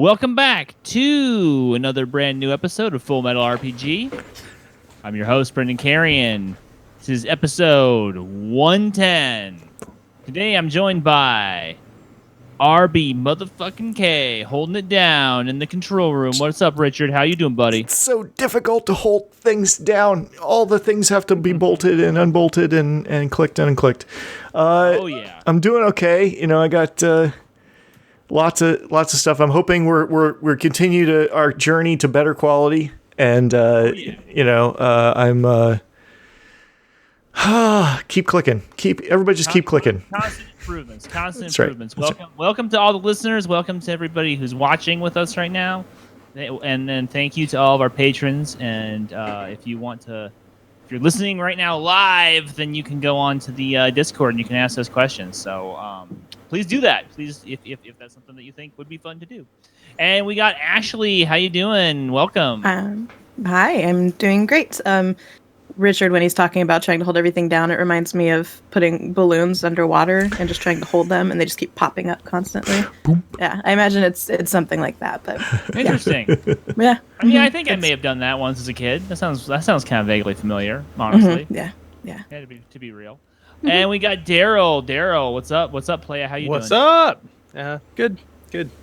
Welcome back to another brand new episode of Full Metal RPG. I'm your host, Brendan Carrion. This is episode 110. Today I'm joined by RB motherfucking K, holding it down in the control room. What's up, Richard? How you doing, buddy? It's so difficult to hold things down. All the things have to be bolted and unbolted and clicked and unclicked. Oh yeah. I'm doing okay. You know, I got lots of stuff. I'm hoping we're continue our journey to better quality. And I'm keep clicking. Everybody just keep clicking. Constant improvements. That's right. Welcome to all the listeners. Welcome to everybody who's watching with us right now. And then thank you to all of our patrons. And if you're listening right now live, then you can go on to the Discord and you can ask us questions. So please do that. Please, if that's something that you think would be fun to do. And we got Ashley. How you doing? Welcome. Hi, I'm doing great. Richard, when he's talking about trying to hold everything down, it reminds me of putting balloons underwater and just trying to hold them, and they just keep popping up constantly. Boom. Yeah, I imagine it's something like that. But interesting. Yeah. I mean, I think I may have done that once as a kid. That sounds kind of vaguely familiar, honestly. Mm-hmm. Yeah. To be real. Mm-hmm. And we got Darrell. Darrell, what's up? What's up, playa? How you doing? What's up? Good.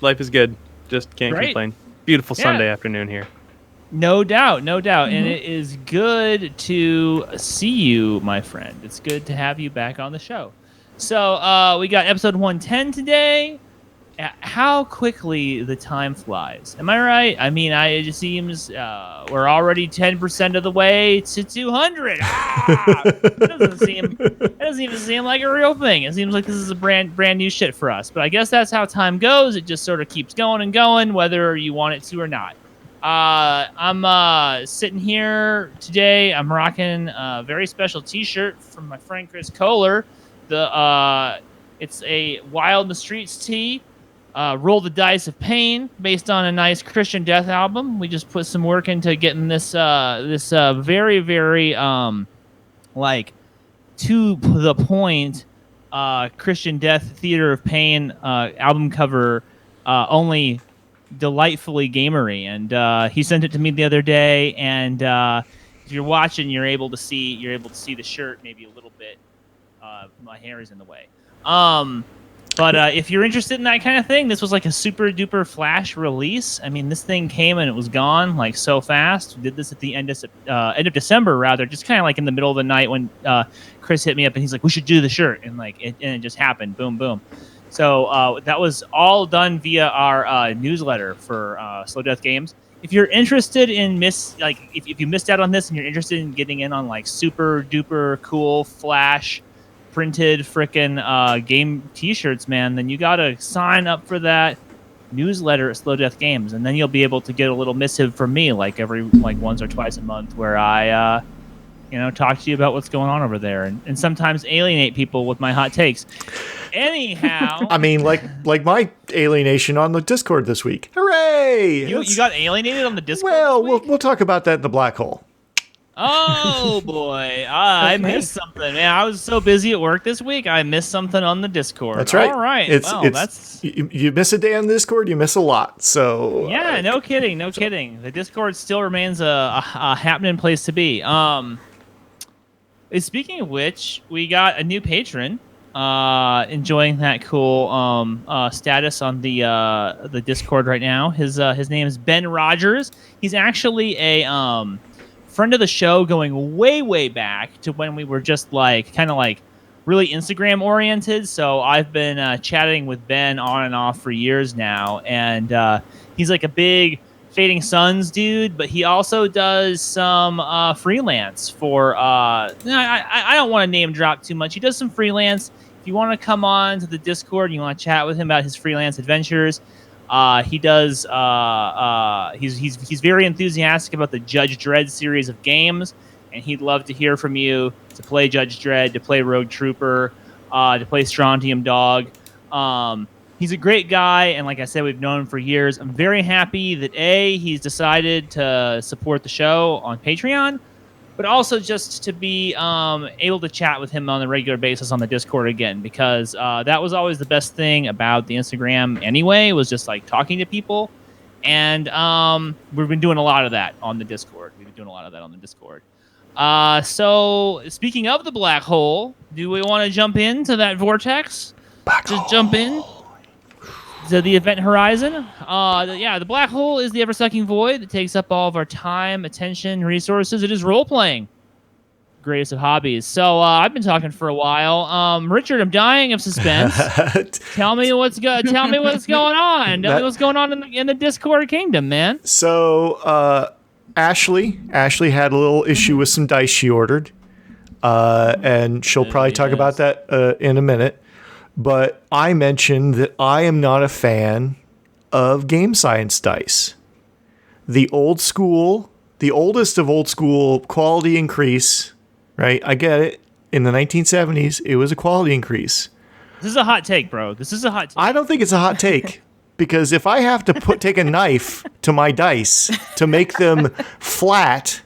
Life is good. Just can't complain. Beautiful Sunday afternoon here. No doubt. Mm-hmm. And it is good to see you, my friend. It's good to have you back on the show. So we got episode 110 today. How quickly the time flies. Am I right? I mean, it just seems we're already 10% of the way to 200. It doesn't even seem like a real thing. It seems like this is a brand new shit for us. But I guess that's how time goes. It just sort of keeps going and going, whether you want it to or not. I'm sitting here today. I'm rocking a very special T-shirt from my friend Chris Kohler. It's a Wild in the Streets tee. Roll the Dice of Pain, based on a nice Christian death album. We just put some work into getting this very, very like to the point Christian death theater of pain album cover only delightfully gamery, and he sent it to me the other day, and if you're watching, you're able to see the shirt maybe a little bit. My hair is in the way. But if you're interested in that kind of thing, this was like a super duper flash release. I mean, this thing came and it was gone like so fast. We did this at the end of December, rather, just kind of like in the middle of the night when Chris hit me up and he's like, "We should do the shirt," and it just happened, boom, boom. So that was all done via our newsletter for Slow Death Games. If you're interested in if you missed out on this and you're interested in getting in on like super duper cool flash printed frickin' game T-shirts, man, then you gotta sign up for that newsletter at Slow Death Games, and then you'll be able to get a little missive from me every once or twice a month, where I talk to you about what's going on over there, and sometimes alienate people with my hot takes. Anyhow, I mean, like my alienation on the Discord this week. Hooray! You got alienated on the Discord? Well, we'll talk about that in the black hole. Oh boy, I missed something, man. I was so busy at work this week. I missed something on the Discord. That's right. All right. You miss a day on the Discord, you miss a lot. So yeah, no kidding. The Discord still remains a happening place to be. Speaking of which, we got a new patron enjoying that cool status on the Discord right now. His name is Ben Rogers. He's actually a friend of the show, going way back to when we were just kind of really Instagram oriented. So I've been chatting with Ben on and off for years now, and he's like a big Fading Suns dude, but he also does some freelance for I don't want to name drop too much. He does some freelance. If you want to come on to the Discord and you want to chat with him about his freelance adventures, he does. He's very enthusiastic about the Judge Dredd series of games, and he'd love to hear from you to play Judge Dredd, to play Rogue Trooper, to play Strontium Dog. He's a great guy, and like I said, we've known him for years. I'm very happy that he's decided to support the show on Patreon, but also just to be able to chat with him on a regular basis on the Discord again, because that was always the best thing about the Instagram anyway, was just talking to people. And we've been doing a lot of that on the Discord. So speaking of the black hole, do we want to jump into that vortex? Just jump in to the event horizon. The black hole is the ever-sucking void that takes up all of our time, attention, resources. It is role-playing. Greatest of hobbies. So I've been talking for a while. Richard, I'm dying of suspense. Tell me what's going on. Tell me what's going on in the Discord kingdom, man. So Ashley had a little issue with some dice she ordered, and she'll probably talk about that in a minute. But I mentioned that I am not a fan of game science dice. The oldest of old school quality increase. Right, I get it. In the 1970s, it was a quality increase. This is a hot take, bro. I don't think it's a hot take because if I have to take a knife to my dice to make them flat,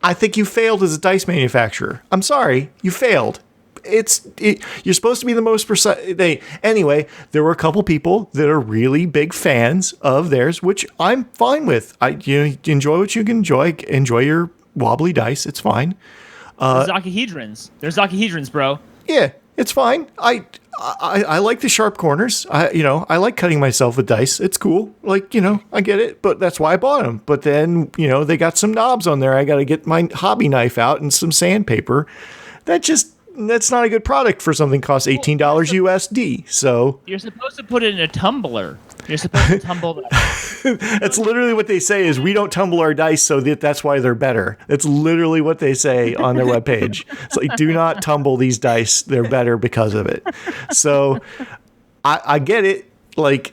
I think you failed as a dice manufacturer. I'm sorry, you failed. You're supposed to be the most precise. Anyway, there were a couple people that are really big fans of theirs, which I'm fine with. You enjoy what you can enjoy. Enjoy your wobbly dice. It's fine. There's octahedrons. There's octahedrons, bro. Yeah, it's fine. I like the sharp corners. I like cutting myself with dice. It's cool. I get it, but that's why I bought them. But then, they got some knobs on there. I got to get my hobby knife out and some sandpaper. That's not a good product for something that costs $18 USD. So you're supposed to put it in a tumbler. You're supposed to tumble that. That's literally what they say is we don't tumble our dice, so that's why they're better. That's literally what they say on their webpage. It's like, do not tumble these dice. They're better because of it. So I get it. It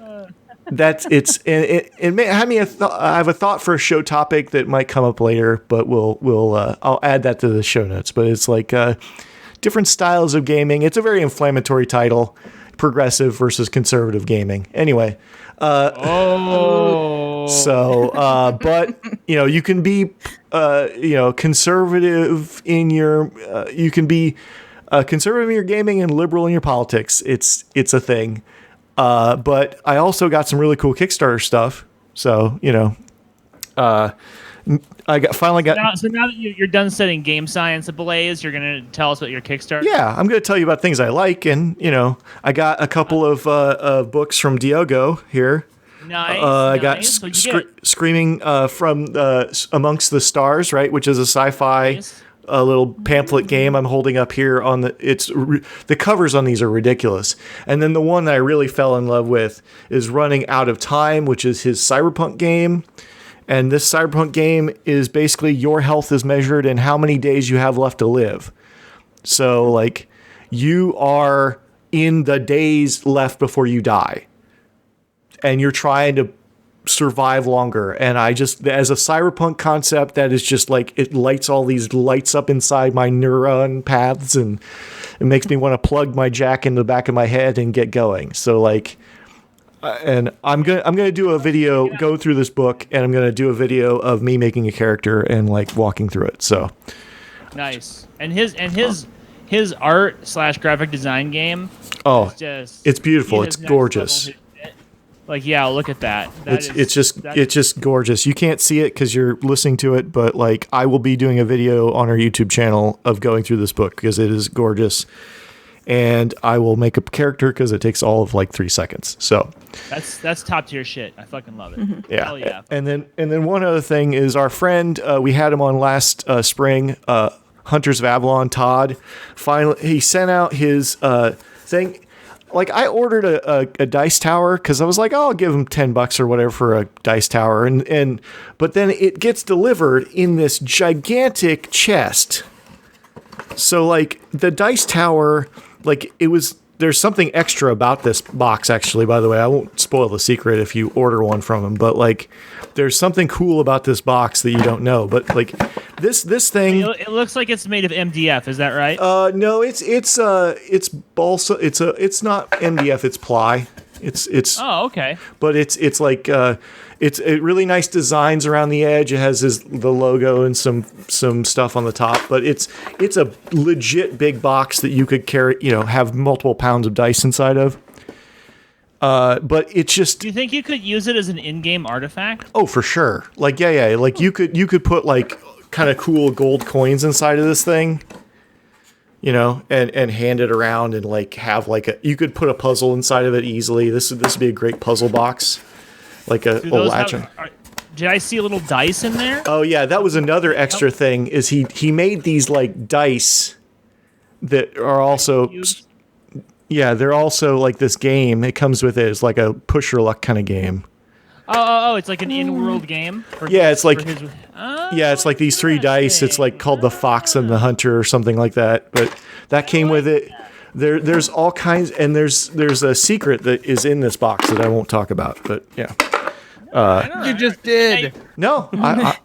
may have me. I have a thought for a show topic that might come up later, but I'll add that to the show notes. But it's different styles of gaming. It's a very inflammatory title. Progressive versus conservative gaming. Anyway. But you can be, conservative in your, you can be conservative in your gaming and liberal in your politics. It's a thing. But I also got some really cool Kickstarter stuff. So, finally got. So now that you're done setting game science ablaze, you're gonna tell us about your Kickstarter. Yeah, I'm gonna tell you about things I like, and I got a couple of books from Diogo here. Nice. I got Screaming from Amongst the Stars, right, which is a sci-fi little pamphlet game I'm holding up here on the covers on these are ridiculous. And then the one that I really fell in love with is Running Out of Time, which is his cyberpunk game. And this cyberpunk game is basically your health is measured in how many days you have left to live. So, you are in the days left before you die. And you're trying to survive longer. And as a cyberpunk concept, that is just it lights all these lights up inside my neuron paths. And it makes me want to plug my jack in the back of my head and get going. So, and I'm gonna do a video, go through this book, and I'm gonna do a video of me making a character and walking through it. So nice. And his art / graphic design game. Oh, it's beautiful. It's gorgeous. Look at that. It's just gorgeous. You can't see it because you're listening to it, but I will be doing a video on our YouTube channel of going through this book because it is gorgeous. And I will make a character because it takes all of 3 seconds. So that's top tier shit. I fucking love it. Mm-hmm. Yeah. Hell yeah. And then one other thing is our friend. We had him on last spring. Hunters of Avalon. Todd. Finally, he sent out his thing. I ordered a dice tower because I was like, I'll give him $10 or whatever for a dice tower, but then it gets delivered in this gigantic chest. So the dice tower. There's something extra about this box, actually, by the way. I won't spoil the secret if you order one from him, but there's something cool about this box that you don't know. But this thing, it looks like it's made of MDF. Is that right? No, it's balsa. It's not MDF. It's ply. It's oh, okay. But it's really nice designs around the edge. It has the logo and some stuff on the top. But it's a legit big box that you could carry. Have multiple pounds of dice inside of. But it's just. Do you think you could use it as an in-game artifact? Oh, for sure. Like, yeah. Like, you could put like kind of cool gold coins inside of this thing, you know, and hand it around and like have like you could put a puzzle inside of it easily. This would be a great puzzle box, like a latch. Did I see a little dice in there? Oh yeah, that was another extra thing. Is he made these like dice that are also. Yeah, they're also like this game. It comes with it. It's like a push your luck kind of game. Oh, it's like an in-world game. It's like it's like these 3 dice. It's like called the Fox and the Hunter or something like that. But that came with it. There's all kinds, and there's a secret that is in this box that I won't talk about. But yeah, you just did. No,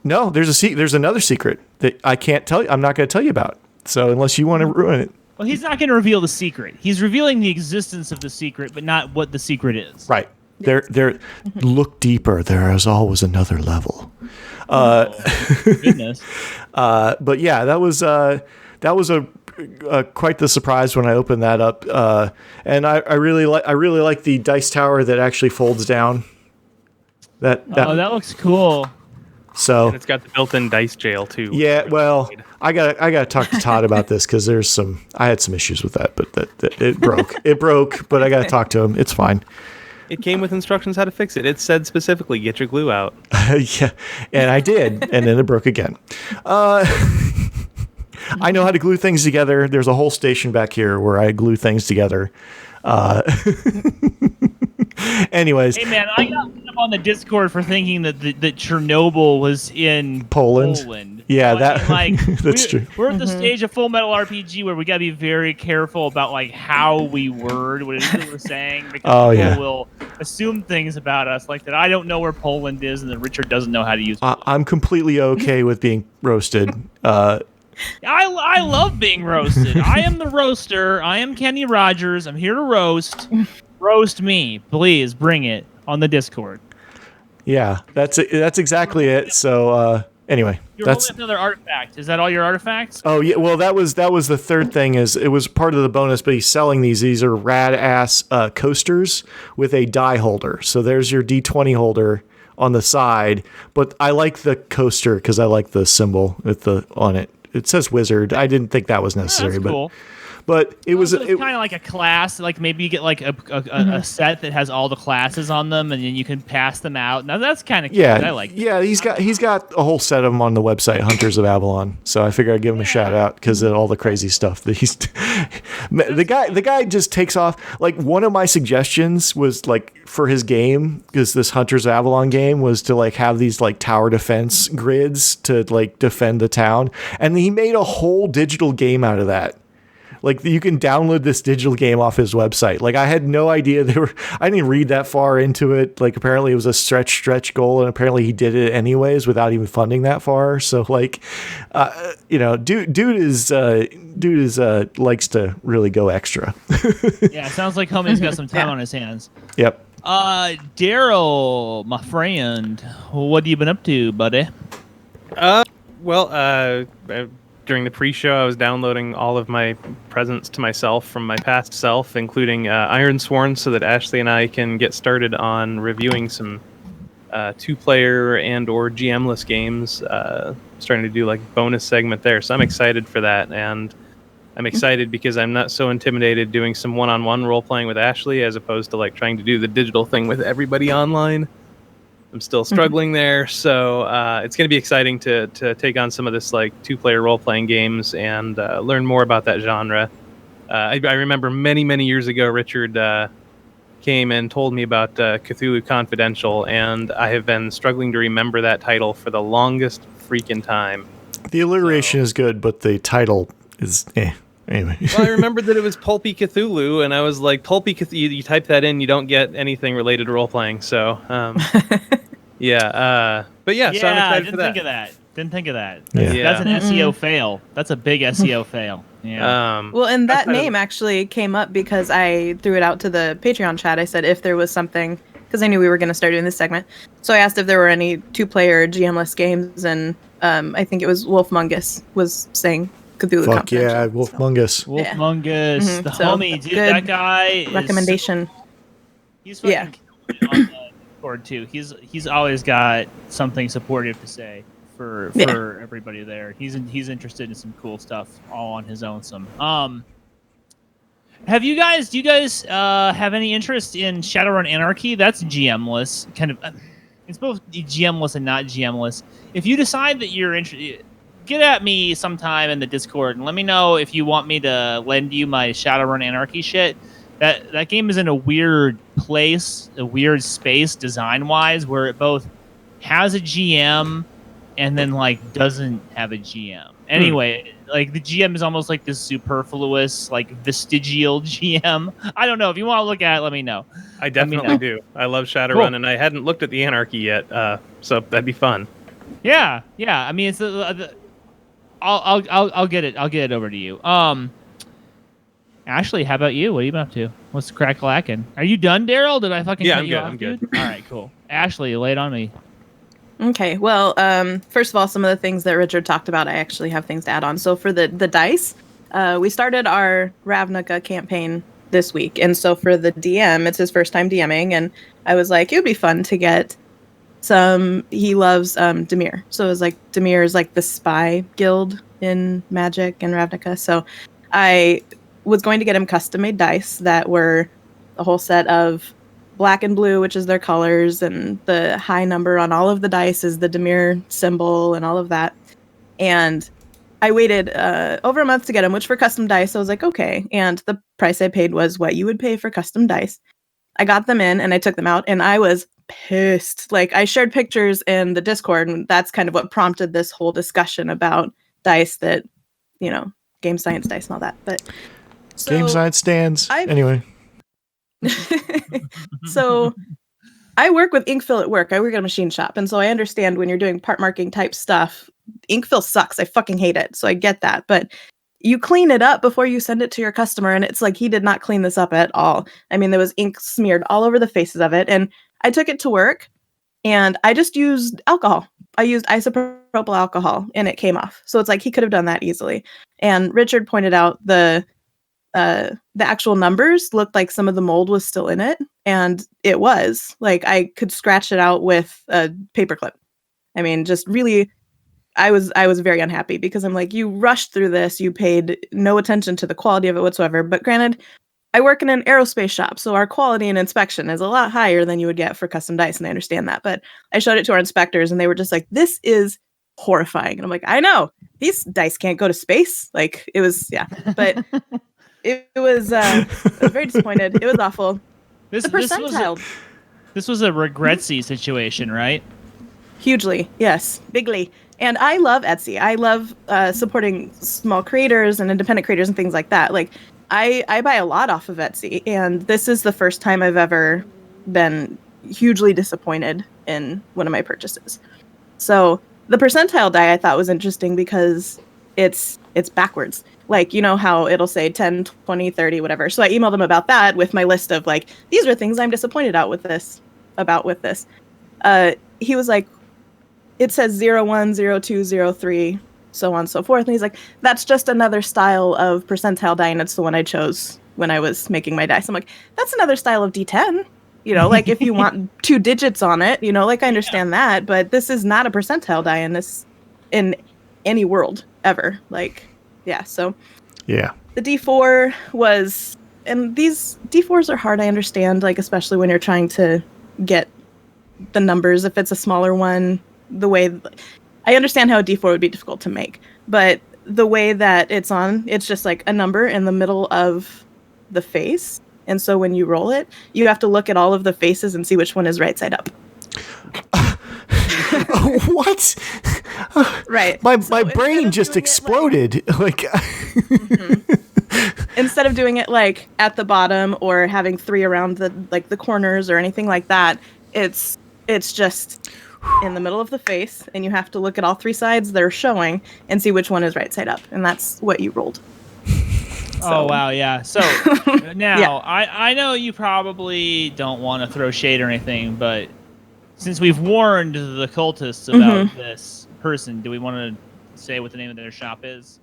no. There's another secret that I can't tell you. I'm not going to tell you about. So unless you want to ruin it. Well, he's not going to reveal the secret. He's revealing the existence of the secret, but not what the secret is. Right. There. Look deeper. There is always another level. Goodness. But yeah, that was quite the surprise when I opened that up. And I really like the dice tower that actually folds down. That looks cool. So and it's got the built-in dice jail too. Yeah, well, I got to talk to Todd about this because I had some issues with that, but that it broke. It broke, but I got to talk to him. It's fine. It came with instructions how to fix it. It said specifically, get your glue out. Yeah, and I did, and then it broke again. I know how to glue things together. There's a whole station back here where I glue things together. Anyways. Hey, man, I got up on the Discord for thinking that Chernobyl was in Poland. Yeah, that's true. We're at the stage of Full Metal RPG where we got to be very careful about like how we word what it is that we're saying because people will assume things about us like that. I don't know where Poland is and that Richard doesn't know how to use it. I'm completely okay with being roasted. I love being roasted. I am the roaster. I am Kenny Rogers. I'm here to roast. Roast me, please. Bring it on the Discord. Yeah, that's exactly it. So anyway, that's another artifact. Is that all your artifacts? Oh yeah. Well, that was the third thing. Is it was part of the bonus, but he's selling these. These are rad ass coasters with a die holder. So there's your D20 holder on the side. But I like the coaster because I like the symbol with the on it. It says wizard. I didn't think that was necessary, that's cool. But it was kind of like a class. Like maybe you get like a set that has all the classes on them, and then you can pass them out. Now that's kind of cute. Yeah, I like. Yeah, he's got a whole set of them on the website, Hunters of Avalon. So I figured I'd give him a shout out because of all the crazy stuff that he's. the guy just takes off. Like one of my suggestions was like for his game, because this Hunters of Avalon game was to like have these like tower defense grids to like defend the town, and he made a whole digital game out of that. Like you can download this digital game off his website. Like I had no idea I didn't read that far into it. Like apparently it was a stretch goal, and apparently he did it anyways without even funding that far. So like, dude is likes to really go extra. Yeah, sounds like homie's got some time on his hands. Yep. Darrell, my friend, what have you been up to, buddy? During the pre-show, I was downloading all of my presents to myself from my past self, including Ironsworn, so that Ashley and I can get started on reviewing some two-player and or GM-less games. Starting to do like bonus segment there, so I'm excited for that, and I'm excited because I'm not so intimidated doing some one-on-one role-playing with Ashley as opposed to like trying to do the digital thing with everybody online. I'm still struggling there, so it's going to be exciting to take on some of this like two-player role-playing games and learn more about that genre. I remember many years ago, Richard came and told me about Cthulhu Confidential, and I have been struggling to remember that title for the longest freaking time. The alliteration is good, but the title is Anyway. Well, I remembered that it was Pulpy Cthulhu, and I was like, Pulpy Cthulhu, you type that in, you don't get anything related to role-playing, so, yeah. But yeah, so I'm excited for that. Didn't think of that. That's an SEO fail. That's a big SEO fail. Yeah. Well, and that name actually came up because I threw it out to the Patreon chat. I said if there was something, because I knew we were going to start doing this segment. So I asked if there were any two-player GM-less games, and I think it was Wolfmungus was saying Cthulhu Fuck yeah, Wolfmungus. Wolfmungus. The homie, dude, that guy recommendation. He's fucking killing it on the Discord too. He's always got something supportive to say for everybody there. He's interested in some cool stuff all on his own. Do you guys have any interest in Shadowrun Anarchy? That's GM-less, kind of. It's both GM-less and not GM-less. If you decide that you're interested, get at me sometime in the Discord and let me know if you want me to lend you my Shadowrun Anarchy shit. That game is in a weird place, a weird space design-wise, where it both has a GM and then like doesn't have a GM. Anyway, like the GM is almost like this superfluous, like vestigial GM. I don't know. If you want to look at it, let me know. I definitely do. I love Shadowrun, and I hadn't looked at the Anarchy yet, so that'd be fun. Yeah. I mean, it's I'll get it. I'll get it over to you. Ashley, how about you? What have you been up to? What's the crack-lacking? Are you done, Darrell? Did I fucking cut you off? I'm good. All right, cool. Ashley, lay it on me. Okay, well, first of all, some of the things that Richard talked about, I actually have things to add on. So for the dice, we started our Ravnica campaign this week. And so for the DM, it's his first time DMing. And I was like, it would be fun to get he loves Dimir. So it was like, Dimir is like the spy guild in Magic and Ravnica. So I was going to get him custom-made dice that were a whole set of black and blue, which is their colors, and the high number on all of the dice is the Dimir symbol and all of that. And I waited over a month to get them, which for custom dice, I was like, okay. And the price I paid was what you would pay for custom dice. I got them in and I took them out and I was pissed. Like, I shared pictures in the Discord, and that's kind of what prompted this whole discussion about dice that, game science dice and all that. But game science stands. Anyway. So I work with Inkfill at work. I work at a machine shop. And so I understand when you're doing part marking type stuff, Inkfill sucks. I fucking hate it. So I get that. But you clean it up before you send it to your customer. And it's like, he did not clean this up at all. I mean, there was ink smeared all over the faces of it. And I took it to work and I just used alcohol. I used isopropyl alcohol and it came off. So it's like, he could have done that easily. And Richard pointed out the actual numbers looked like some of the mold was still in it, and it was. Like, I could scratch it out with a paperclip. I mean, just really, I was very unhappy because I'm like, you rushed through this, you paid no attention to the quality of it whatsoever. But granted, I work in an aerospace shop, so our quality and inspection is a lot higher than you would get for custom dice, and I understand that. But I showed it to our inspectors, and they were just like, this is horrifying. And I'm like, I know, these dice can't go to space. Like, it was, yeah. But It was, I was very disappointed. It was awful. The percentile. This was a regretsy situation, right? Hugely, yes. Bigly. And I love Etsy. I love supporting small creators and independent creators and things like that. Like, I buy a lot off of Etsy. And this is the first time I've ever been hugely disappointed in one of my purchases. So the percentile die I thought was interesting because it's backwards. Like, you know how it'll say 10, 20, 30, whatever. So I emailed him about that with my list of like, these are things I'm disappointed about with this. He was like, it says 01, 02, 03, so on and so forth. And he's like, that's just another style of percentile die, and it's the one I chose when I was making my dice. I'm like, that's another style of D10. Like if you want 2 digits on it, like I understand that, but this is not a percentile die in any world ever. Like, yeah, so yeah, the D4 was, and these D4s are hard, I understand, like especially when you're trying to get the numbers. If it's a smaller one, the way I understand how a D4 would be difficult to make, but the way that it's on, it's just like a number in the middle of the face, and so when you roll it, you have to look at all of the faces and see which one is right side up. What? Right. My brain just exploded. Instead of doing it like at the bottom or having 3 around the corners or anything like that, it's just in the middle of the face, and you have to look at all 3 sides that are showing and see which one is right side up, and that's what you rolled. Oh, wow, yeah. So now Yeah. I know you probably don't want to throw shade or anything, but since we've warned the cultists about this person, do we want to say what the name of their shop is?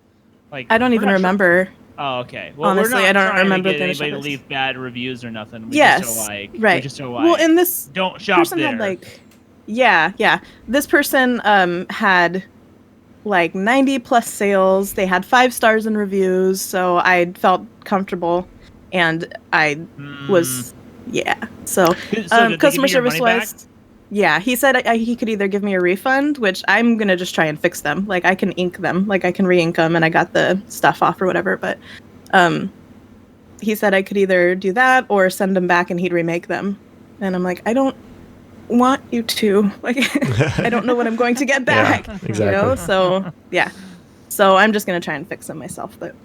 Like, I don't even remember. Oh, okay. Well, Honestly, we're not I don't trying remember to get the anybody to initial leave bad reviews or nothing. We Yes, just are like, right. We just are like, well, and this don't shop person there. had like, yeah. This person had like 90 plus sales. They had 5 stars in reviews, so I felt comfortable, and I was So, did they give customer you your service money back? wise, yeah, he said he could either give me a refund, which I'm gonna just try and fix them. Like I can ink them, like I can re-ink them, and I got the stuff off or whatever. But he said I could either do that or send them back and he'd remake them. And I'm like, I don't want you to. Like, I don't know what I'm going to get back. Yeah, exactly. So yeah. So I'm just gonna try and fix them myself. But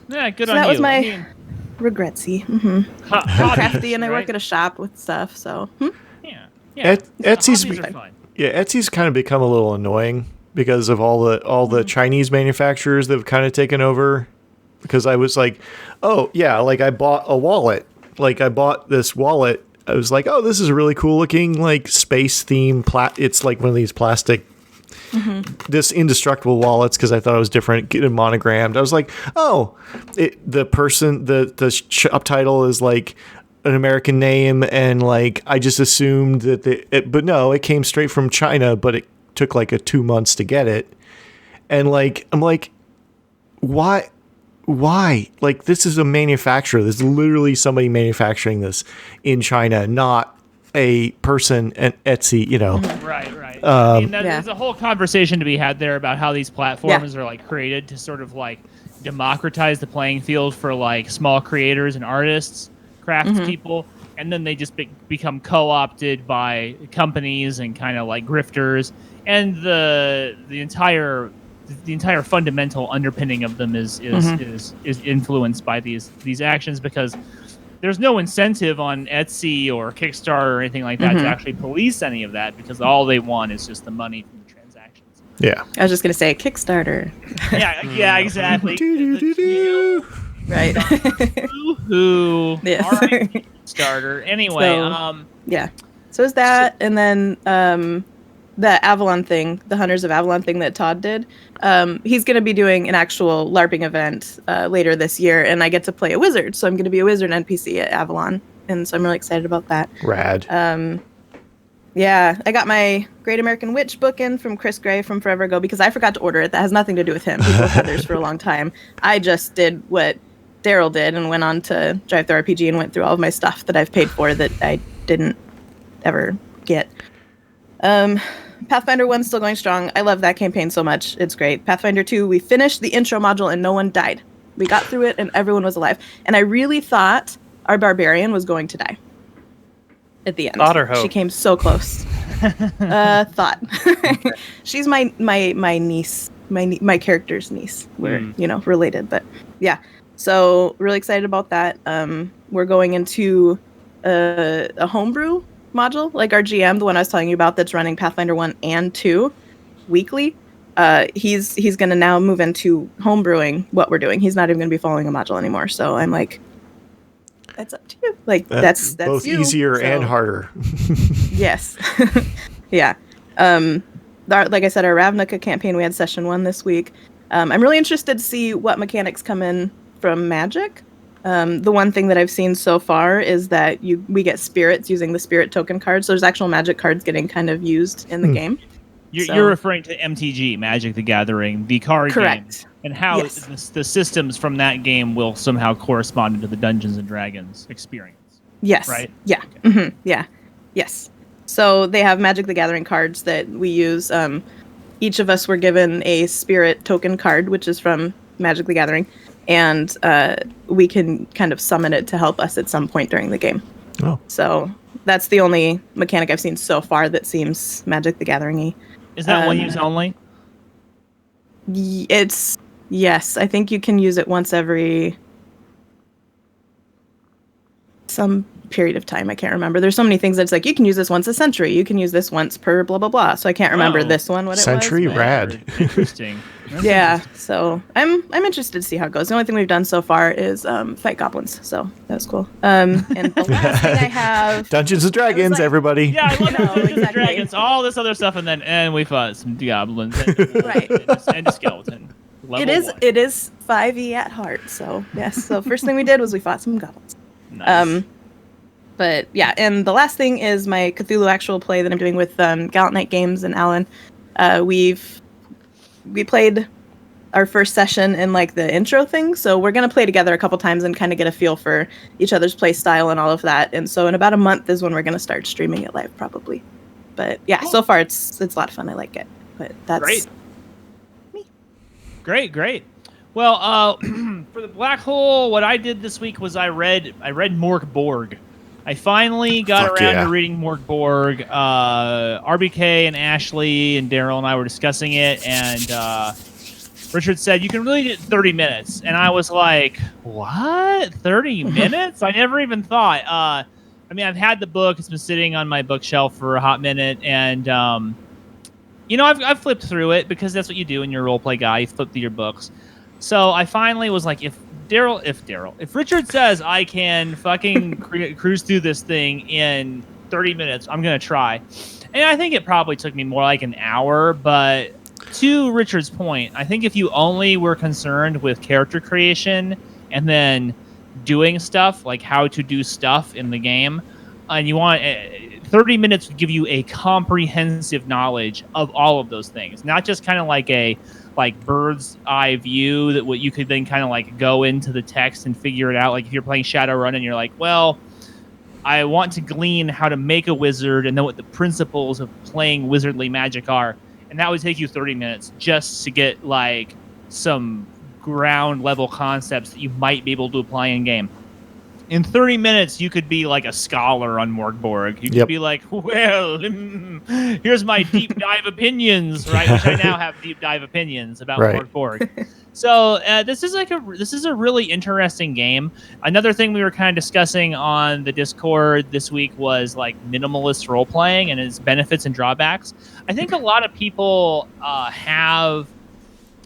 Yeah, good so on you. that was my regretsy. I'm crafty and I work right? at a shop with stuff. So Yeah. Etsy's Hobbies are fun. Etsy's kind of become a little annoying because of all the Chinese manufacturers that have kind of taken over. Because I was like, oh yeah, like I bought a wallet. Like I bought this wallet. I was like, oh, this is a really cool looking like space theme. It's like one of these plastic, this indestructible wallets because I thought it was different, getting monogrammed. I was like, oh, the subtitle is like an American name, and like I just assumed that but no, it came straight from China, but it took like 2 months to get it, and like I'm like, why? Like, this is a manufacturer. There's literally somebody manufacturing this in China, not a person at Etsy, Right. I mean, there's a whole conversation to be had there about how these platforms are like created to sort of like democratize the playing field for like small creators and artists, craftspeople, and then they just become co-opted by companies and kind of like grifters, and the entire fundamental underpinning of them is influenced by these actions, because there's no incentive on Etsy or Kickstarter or anything like that to actually police any of that, because all they want is just the money from the transactions. Yeah. I was just gonna say Kickstarter. Yeah, exactly. Right. Who Yes. Kickstarter. Anyway, yeah. So is that, and then the Avalon thing, the Hunters of Avalon thing that Todd did. He's going to be doing an actual LARPing event later this year, and I get to play a wizard. So I'm going to be a wizard NPC at Avalon, and so I'm really excited about that. Rad. Yeah, I got my Great American Witch book in from Chris Gray from forever ago because I forgot to order it. That has nothing to do with him. People have had theirs for a long time. I just did what Darrell did and went on to Drive Through RPG and went through all of my stuff that I've paid for that I didn't ever get. Pathfinder 1's still going strong. I love that campaign so much. It's great. Pathfinder 2, we finished the intro module and no one died. We got through it and everyone was alive. And I really thought our barbarian was going to die at the end. Thought or hope? She came so close. Thought. She's my niece, my character's niece. We're, related, but yeah. So really excited about that. We're going into a homebrew module, like our GM, the one I was telling you about, that's running Pathfinder 1 and 2 weekly. He's going to now move into homebrewing what we're doing. He's not even going to be following a module anymore. So I'm like, that's up to you. Like that's both you, easier so. and harder. Yes. Yeah. Like I said, our Ravnica campaign, we had session 1 this week. I'm really interested to see what mechanics come in from Magic. The one thing that I've seen so far is that we get spirits using the spirit token cards. So there's actual Magic cards getting kind of used in the game. You're referring to MTG, Magic the Gathering, the card Correct. game, and how the systems from that game will somehow correspond to the Dungeons and Dragons experience. Yes. Right? Yeah. Mm-hmm. Yeah. Yes. So they have Magic the Gathering cards that we use. Each of us were given a spirit token card, which is from Magic the Gathering. And we can kind of summon it to help us at some point during the game. Oh. So that's the only mechanic I've seen so far that seems Magic the Gathering-y. Is that one use only? Yes. I think you can use it once every some period of time. I can't remember. There's so many things that's like, you can use this once a century. You can use this once per blah, blah, blah. So I can't remember this one, what century it was. Century, rad. Interesting. Yeah, so I'm interested to see how it goes. The only thing we've done so far is fight goblins, so that was cool. And the last thing I have Dungeons and Dragons, everybody. Yeah, I love Dungeons and exactly. Dragons, all this other stuff, and we fought some goblins and, Right. and a skeleton. Level It is. 1. It is 5e at heart. So yes. So first thing we did was we fought some goblins. Nice. But yeah, and the last thing is my Cthulhu actual play that I'm doing with Gallant Knight Games and Alan. We played our first session in like the intro thing, so we're gonna play together a couple times and kind of get a feel for each other's play style and all of that. And so in about a month is when we're gonna start streaming it live, probably. But yeah, so far it's a lot of fun. I like it. But that's Great. me. Great. Well, for the Black Hole, what I did this week was I read Mork Borg. I finally got around to reading Mork Borg. RBK and Ashley and Darrell and I were discussing it, and Richard said, you can really get 30 minutes. And I was like, what? 30 minutes? I never even thought. I mean, I've had the book. It's been sitting on my bookshelf for a hot minute. And, I've flipped through it because that's what you do when you're a roleplay guy. You flip through your books. So I finally was like, if Richard says I can fucking cruise through this thing in 30 minutes, I'm going to try. And I think it probably took me more like an hour, but to Richard's point, I think if you only were concerned with character creation and then doing stuff, like how to do stuff in the game, and you want 30 minutes would give you a comprehensive knowledge of all of those things, not just kind of like a bird's eye view that what you could then kind of like go into the text and figure it out. Like if you're playing Shadowrun and you're like, well, I want to glean how to make a wizard and know what the principles of playing wizardly magic are. And that would take you 30 minutes just to get like some ground level concepts that you might be able to apply in game. In 30 minutes, you could be like a scholar on Mork Borg. You could be like, well, here's my deep dive opinions, right? Which I now have deep dive opinions about Mork Borg. So this is a really interesting game. Another thing we were kind of discussing on the Discord this week was like minimalist role playing and its benefits and drawbacks. I think a lot of people have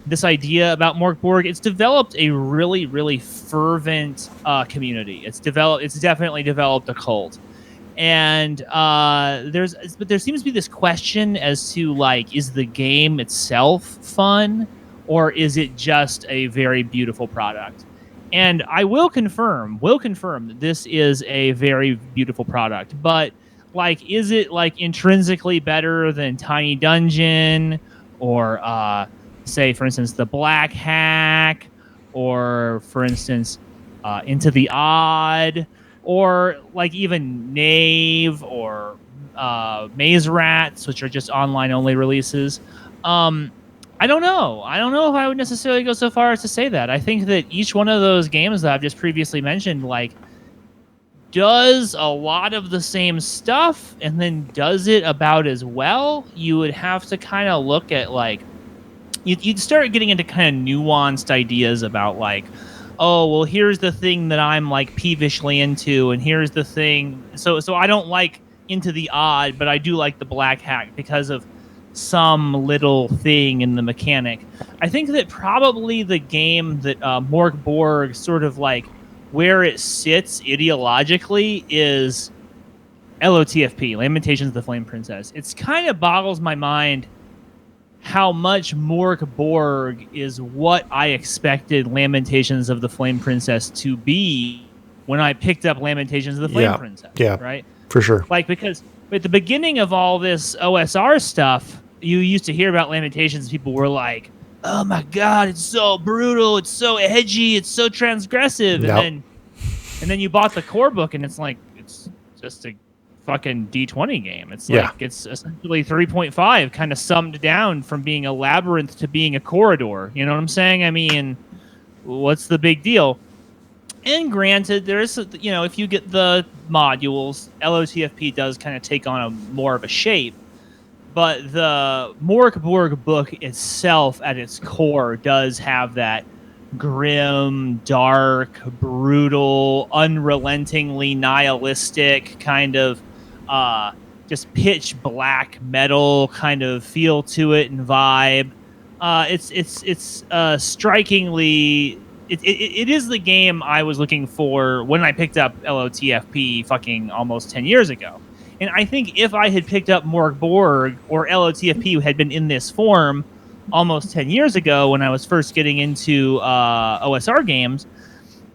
this idea about Mork Borg. It's developed a really, really fervent community. It's definitely developed a cult. And there seems to be this question as to like, is the game itself fun, or is it just a very beautiful product? And I will confirm that this is a very beautiful product. But like, is it like intrinsically better than Tiny Dungeon or say, for instance, the Black Hack, or for instance, Into the Odd, or like even Knave or Maze Rats, which are just online only releases? I don't know. I don't know if I would necessarily go so far as to say that. I think that each one of those games that I've just previously mentioned, like, does a lot of the same stuff and then does it about as well. You would have to kind of look at like, you'd start getting into kind of nuanced ideas about like, oh, well, here's the thing that I'm like peevishly into, and here's the thing. So I don't like Into the Odd, but I do like the Black Hack because of some little thing in the mechanic. I think that probably the game that Mork Borg sort of like where it sits ideologically is LOTFP, Lamentations of the Flame Princess. It's kind of boggles my mind how much Mork Borg is what I expected Lamentations of the Flame Princess to be when I picked up Lamentations of the Flame Princess. Yeah, right? For sure. Like, because at the beginning of all this OSR stuff, you used to hear about Lamentations, people were like, oh my god, it's so brutal, it's so edgy, it's so transgressive. Yep. And then you bought the core book and it's like, it's just a fucking D20 game. It's like, it's essentially 3.5 kind of summed down from being a labyrinth to being a corridor. You know what I'm saying? I mean, what's the big deal? And granted, there is, if you get the modules, LOTFP does kind of take on a more of a shape. But the Mork Borg book itself, at its core, does have that grim, dark, brutal, unrelentingly nihilistic kind of just pitch black metal kind of feel to it and vibe. It's strikingly. It is the game I was looking for when I picked up LOTFP fucking almost 10 years ago. And I think if I had picked up Mork Borg or LOTFP had been in this form almost 10 years ago when I was first getting into OSR games,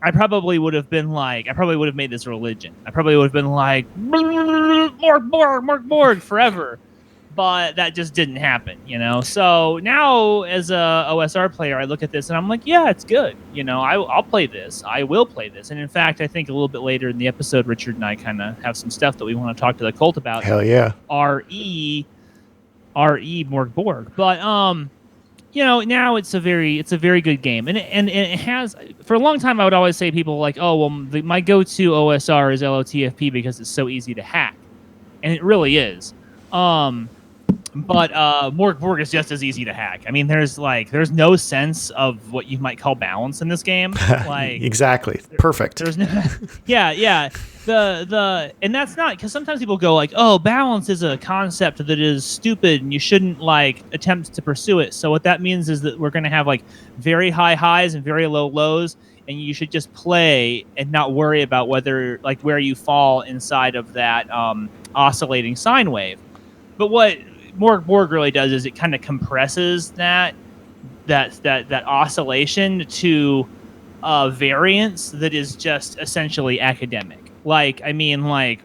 I probably would have made this a religion. I probably would have been like, Morg Borg forever. But that just didn't happen, you know? So now as a OSR player, I look at this and I'm like, yeah, it's good. You know, I'll play this. I will play this. And in fact, I think a little bit later in the episode, Richard and I kind of have some stuff that we want to talk to the cult about. Hell yeah. RE Morg Borg. But, you know, now it's a very good game. And it has, for a long time, I would always say people like, oh, well, my go-to OSR is LOTFP because it's so easy to hack. And it really is. But Morg Borg is just as easy to hack. I mean, there's no sense of what you might call balance in this game. Like exactly, perfect. There's no, yeah. And that's not because sometimes people go like, oh, balance is a concept that is stupid and you shouldn't like attempt to pursue it. So what that means is that we're going to have like very high highs and very low lows, and you should just play and not worry about whether like where you fall inside of that oscillating sine wave. But what Morg Borg really does is it kind of compresses that oscillation to a variance that is just essentially academic. Like, I mean, like,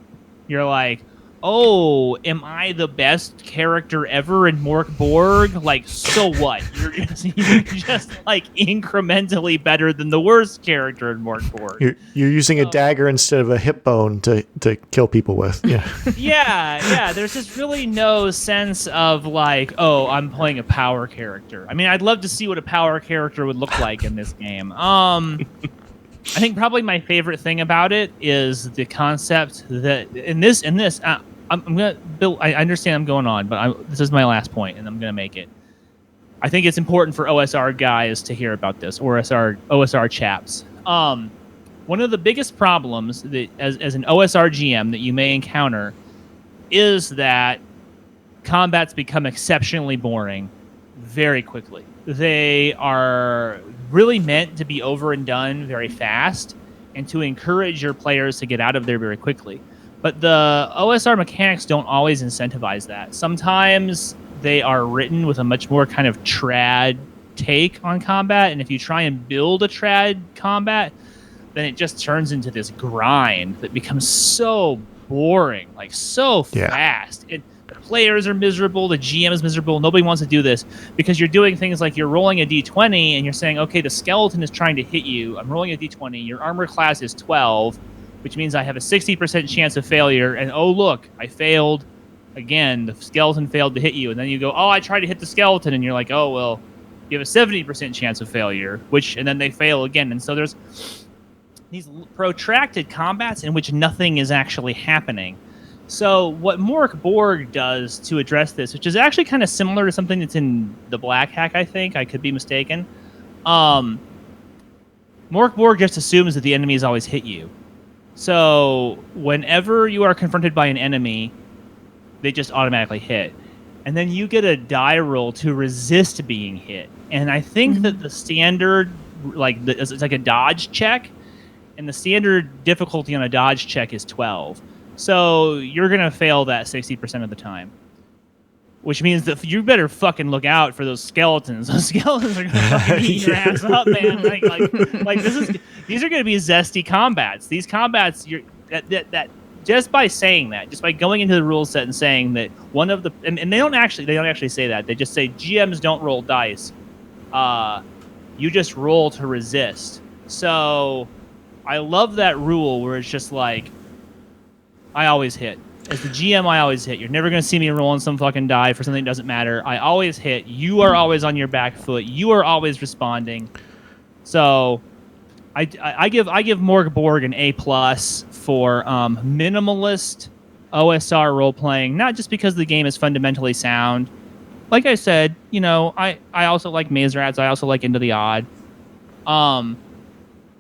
you're like, oh, am I the best character ever in Morg Borg? Like, so what? You're just like incrementally better than the worst character in Morg Borg. You're using a dagger instead of a hip bone to kill people with. Yeah. yeah. There's just really no sense of like, oh, I'm playing a power character. I mean, I'd love to see what a power character would look like in this game. I think probably my favorite thing about it is the concept that in this, I'm gonna Bill. I understand I'm going on, but this is my last point, and I'm gonna make it. I think it's important for OSR guys to hear about this, or OSR chaps. One of the biggest problems that as an OSR GM that you may encounter is that combats become exceptionally boring very quickly. They are really meant to be over and done very fast and to encourage your players to get out of there very quickly. But the OSR mechanics don't always incentivize that. Sometimes they are written with a much more kind of trad take on combat, and if you try and build a trad combat, then it just turns into this grind that becomes so boring, like so fast. The players are miserable, the GM is miserable, nobody wants to do this because you're doing things like you're rolling a d20 and you're saying, okay, the skeleton is trying to hit you, I'm rolling a d20, your armor class is 12, which means I have a 60% chance of failure, and oh look, I failed again, the skeleton failed to hit you, and then you go, oh, I tried to hit the skeleton, and you're like, oh, well, you have a 70% chance of failure, and then they fail again, and so there's these protracted combats in which nothing is actually happening. So what Morg Borg does to address this, which is actually kind of similar to something that's in the Black Hack, I think, I could be mistaken, Morg Borg just assumes that the enemies always hit you. So whenever you are confronted by an enemy, they just automatically hit. And then you get a die roll to resist being hit. And I think that the standard, it's like a dodge check, and the standard difficulty on a dodge check is 12. So you're going to fail that 60% of the time. Which means that you better fucking look out for those skeletons. Those skeletons are going to fucking eat your ass up, man. These are going to be zesty combats. These combats, that just by saying that, just by going into the rule set and saying that one of the and they don't actually say that. They just say GMs don't roll dice. You just roll to resist. So I love that rule where it's just like I always hit. As the GM, I always hit. You're never going to see me rolling some fucking die for something that doesn't matter. I always hit. You are always on your back foot. You are always responding. So I give Morg Borg an A+ for minimalist OSR role playing. Not just because the game is fundamentally sound. Like I said, you know, I also like Maze Rats. I also like Into the Odd.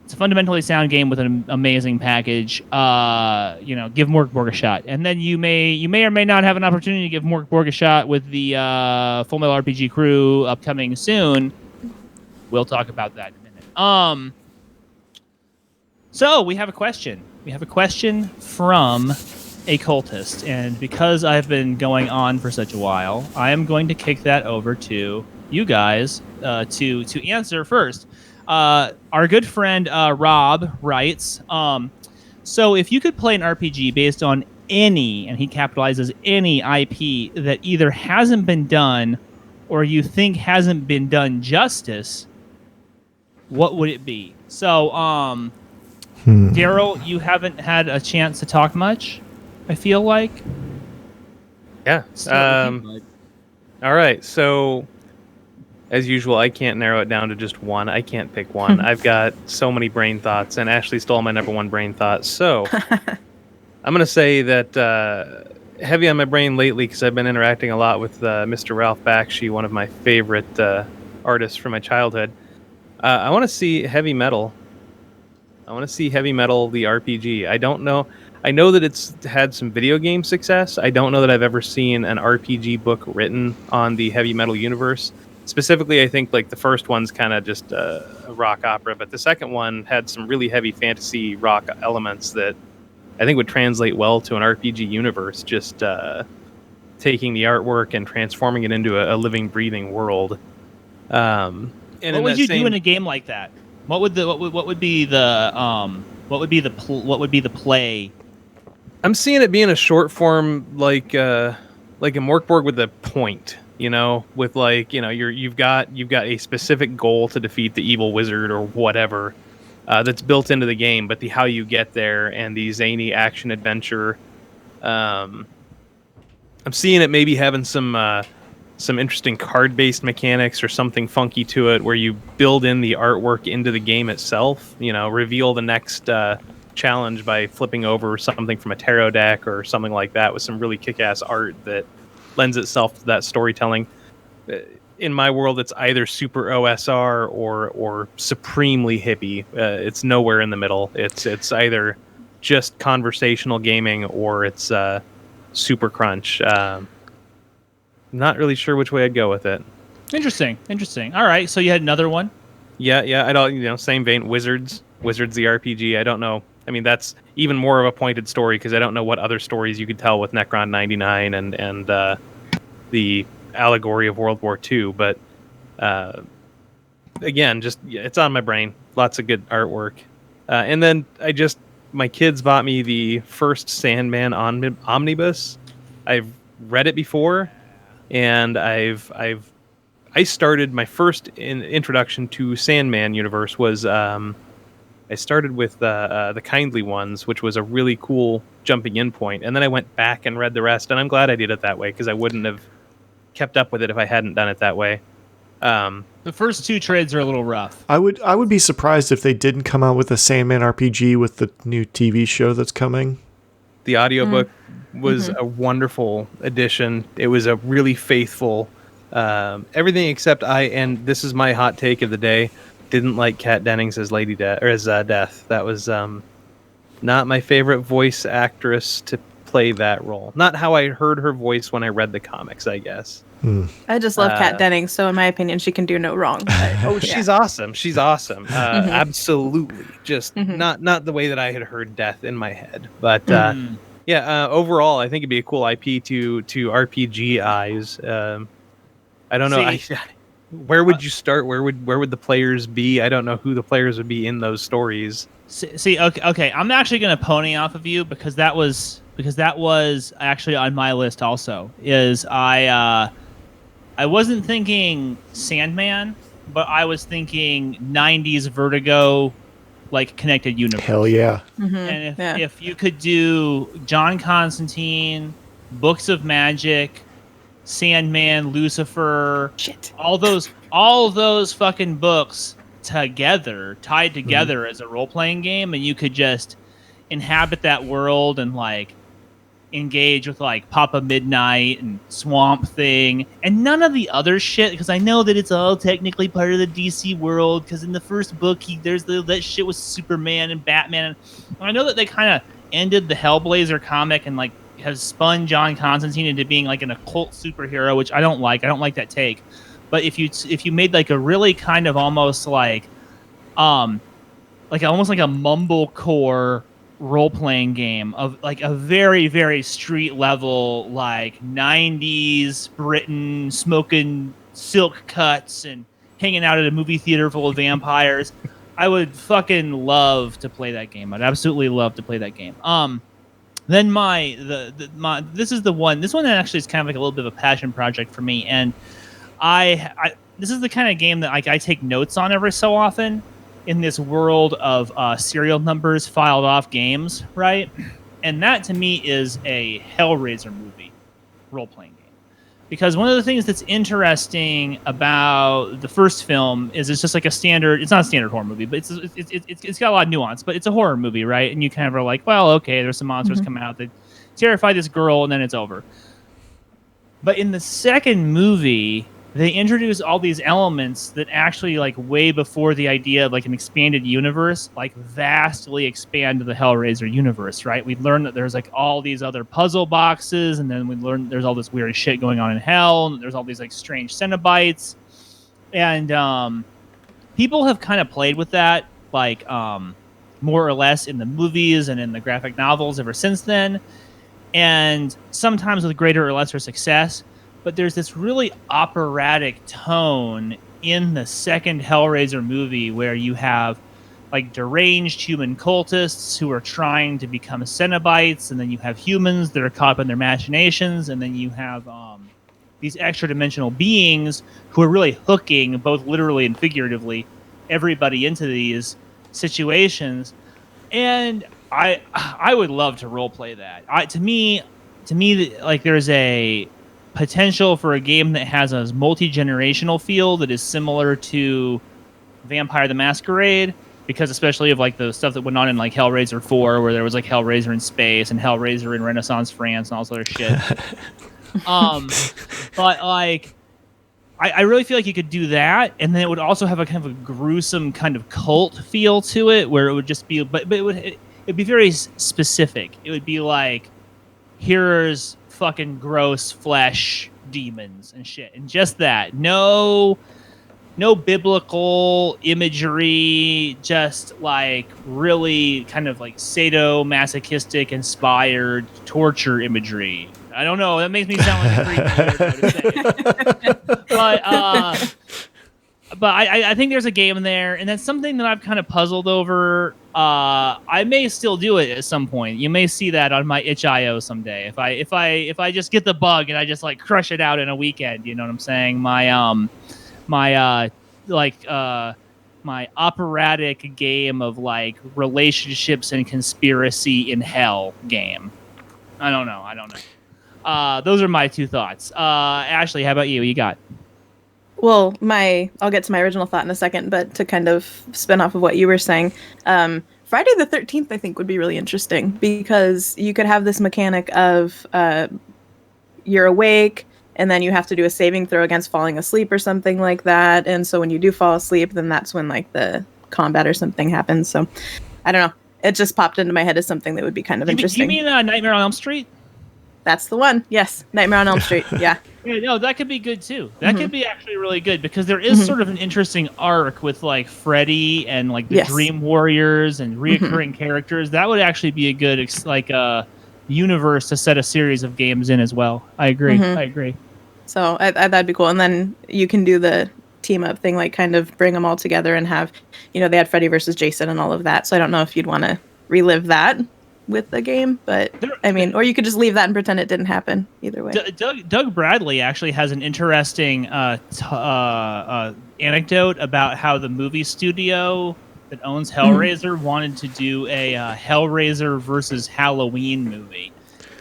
It's a fundamentally sound game with an amazing package. Give Morg Borg a shot, and then you may or may not have an opportunity to give Morg Borg a shot with the Full Metal RPG Crew upcoming soon. We'll talk about that in a minute. So we have a question. We have a question from a cultist, and because I've been going on for such a while, I am going to kick that over to you guys to answer first. Our good friend Rob writes, so if you could play an RPG based on any, and he capitalizes any IP that either hasn't been done or you think hasn't been done justice, what would it be? So, Darrell, you haven't had a chance to talk much, I feel like. Yeah. Start with you, bud. All right. So, as usual, I can't narrow it down to just one. I can't pick one. I've got so many brain thoughts, and Ashley stole my number one brain thought. So, I'm going to say that heavy on my brain lately because I've been interacting a lot with Mr. Ralph Bakshi, one of my favorite artists from my childhood. I want to see heavy metal. I want to see heavy metal, the RPG. I don't know. I know that it's had some video game success. I don't know that I've ever seen an RPG book written on the heavy metal universe. Specifically, I think like the first one's kind of just a rock opera, but the second one had some really heavy fantasy rock elements that I think would translate well to an RPG universe. Just taking the artwork and transforming it into a living, breathing world. And what would you do in a game like that? What would be the play? I'm seeing it being a short form like a Morkborg with a point, with you've got a specific goal to defeat the evil wizard or whatever that's built into the game, but the how you get there and the zany action adventure. I'm seeing it maybe having some interesting card-based mechanics or something funky to it where you build in the artwork into the game itself, reveal the next challenge by flipping over something from a tarot deck or something like that with some really kick-ass art that lends itself to that storytelling. In my world, it's either super OSR or supremely hippie. It's nowhere in the middle. It's either just conversational gaming or it's super crunch. Not really sure which way I'd go with it. Interesting. All right, so you had another one? Yeah. I don't. Same vein. Wizards the RPG. I don't know. I mean, that's even more of a pointed story because I don't know what other stories you could tell with Necron 99 and the allegory of World War II. But again, it's on my brain. Lots of good artwork. And then my kids bought me the first Sandman omnibus. I've read it before, and I started my first introduction to Sandman universe was I started with the Kindly Ones, which was a really cool jumping in point, and then I went back and read the rest, and I'm glad I did it that way because I wouldn't have kept up with it if I hadn't done it that way. The first two trades are a little rough. I would be surprised if they didn't come out with a Sandman RPG with the new TV show that's coming. The audiobook was a wonderful addition. It was a really faithful everything except and this is my hot take of the day, didn't like Kat Dennings as Lady Death or as Death. That was not my favorite voice actress to play that role. Not how I heard her voice when I read the comics, I guess. I just love Kat Dennings, so in my opinion, she can do no wrong. But, she's awesome. She's awesome. Absolutely. Just not the way that I had heard Death in my head. But overall, I think it'd be a cool IP to RPG eyes. I don't know. Where would you start? Where would the players be? I don't know who the players would be in those stories. See, okay. I'm actually going to pony off of you because that was actually on my list. Also, I wasn't thinking Sandman, but I was thinking '90s Vertigo, like connected universe. Hell yeah! And if you could do John Constantine, Books of Magic, Sandman, Lucifer, all those fucking books tied together as a role-playing game, and you could just inhabit that world and like engage with like Papa Midnight and Swamp Thing and none of the other shit, because I know that it's all technically part of the DC world because in the first book that shit was Superman and Batman, and I know that they kind of ended the Hellblazer comic and like has spun John Constantine into being like an occult superhero, which I don't like that take. But if you made like a really kind of almost like almost like a mumblecore role-playing game of like a very, very street level, like 90s Britain smoking silk cuts and hanging out at a movie theater full of vampires. I would fucking love to play that game. I'd absolutely love to play that game. Then this is the one. This one actually is kind of like a little bit of a passion project for me, and I this is the kind of game that like I take notes on every so often in this world of serial numbers filed off games, right? And that to me is a Hellraiser movie role-playing game. Because one of the things that's interesting about the first film is it's just like it's not a standard horror movie, but it's got a lot of nuance, but it's a horror movie, right? And you kind of are like, well, okay, there's some monsters coming out that terrify this girl, and then it's over. But in the second movie, they introduce all these elements that actually, like, way before the idea of like an expanded universe, like vastly expand the Hellraiser universe, right? We learn that there's like all these other puzzle boxes, and then we learn there's all this weird shit going on in hell, and there's all these like strange Cenobites, and people have kind of played with that, like more or less in the movies and in the graphic novels ever since then, and sometimes with greater or lesser success. But there's this really operatic tone in the second Hellraiser movie where you have like deranged human cultists who are trying to become Cenobites, and then you have humans that are caught up in their machinations, and then you have these extra-dimensional beings who are really hooking, both literally and figuratively, everybody into these situations. And I would love to roleplay that. To me, like there's a potential for a game that has a multi-generational feel that is similar to Vampire the Masquerade, because especially of like the stuff that went on in like Hellraiser 4, where there was like Hellraiser in space and Hellraiser in Renaissance France and all this other shit. But like I really feel like you could do that, and then it would also have a kind of a gruesome kind of cult feel to it, where it would just be, but it'd be very specific. It would be like, here's fucking gross flesh demons and shit, and just that. No biblical imagery, just like really kind of like sadomasochistic inspired torture imagery. I don't know, that makes me sound like a freak. But I think there's a game there, and that's something that I've kind of puzzled over. I may still do it at some point. You may see that on my itch.io someday. If I just get the bug and I just like crush it out in a weekend, you know what I'm saying? My operatic game of like relationships and conspiracy in hell game. I don't know. Those are my two thoughts. Ashley, how about you? What you got? Well, I'll get to my original thought in a second, but to kind of spin off of what you were saying, Friday the 13th, I think, would be really interesting, because you could have this mechanic of you're awake, and then you have to do a saving throw against falling asleep or something like that. And so when you do fall asleep, then that's when like the combat or something happens. So I don't know. It just popped into my head as something that would be kind of interesting. You mean Nightmare on Elm Street? That's the one. Yes. Nightmare on Elm Street. Yeah. Yeah, no, that could be good too. That could be actually really good, because there is sort of an interesting arc with like Freddy and like the Dream Warriors and reoccurring characters. That would actually be a good universe to set a series of games in as well. I agree. So that'd be cool. And then you can do the team up thing, like kind of bring them all together and have, they had Freddy versus Jason and all of that. So I don't know if you'd want to relive that with the game, but or you could just leave that and pretend it didn't happen. Either way. Doug Bradley actually has an interesting anecdote about how the movie studio that owns Hellraiser wanted to do a Hellraiser versus Halloween movie,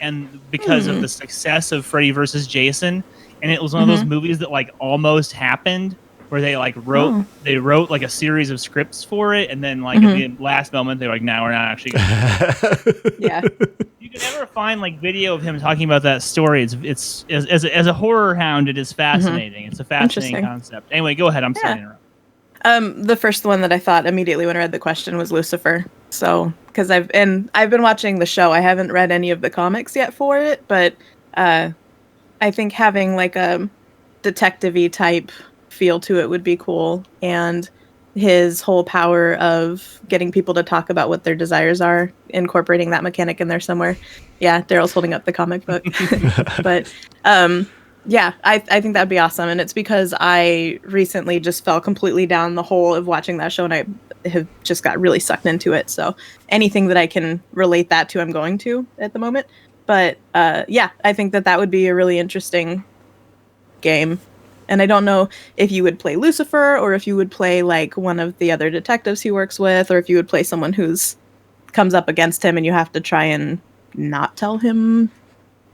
and because of the success of Freddy versus Jason, and it was one of those movies that like almost happened, where they like wrote like a series of scripts for it, and then like at the last moment they're like, no, we're not actually gonna yeah. You can never find like video of him talking about that story. It's as a horror hound, it is fascinating. It's a fascinating concept. Anyway, go ahead. I'm sorry to interrupt. The first one that I thought immediately when I read the question was Lucifer. So, because I've been watching the show. I haven't read any of the comics yet for it, but I think having like a detective-y type feel to it would be cool, and his whole power of getting people to talk about what their desires are, incorporating that mechanic in there somewhere. Yeah, Darrell's holding up the comic book. But Yeah, I think that'd be awesome. And it's because I recently just fell completely down the hole of watching that show, and I have just got really sucked into it. So anything that I can relate that to, I'm going to at the moment. But yeah, I think that would be a really interesting game. And I don't know if you would play Lucifer, or if you would play like one of the other detectives he works with, or if you would play someone who's comes up against him and you have to try and not tell him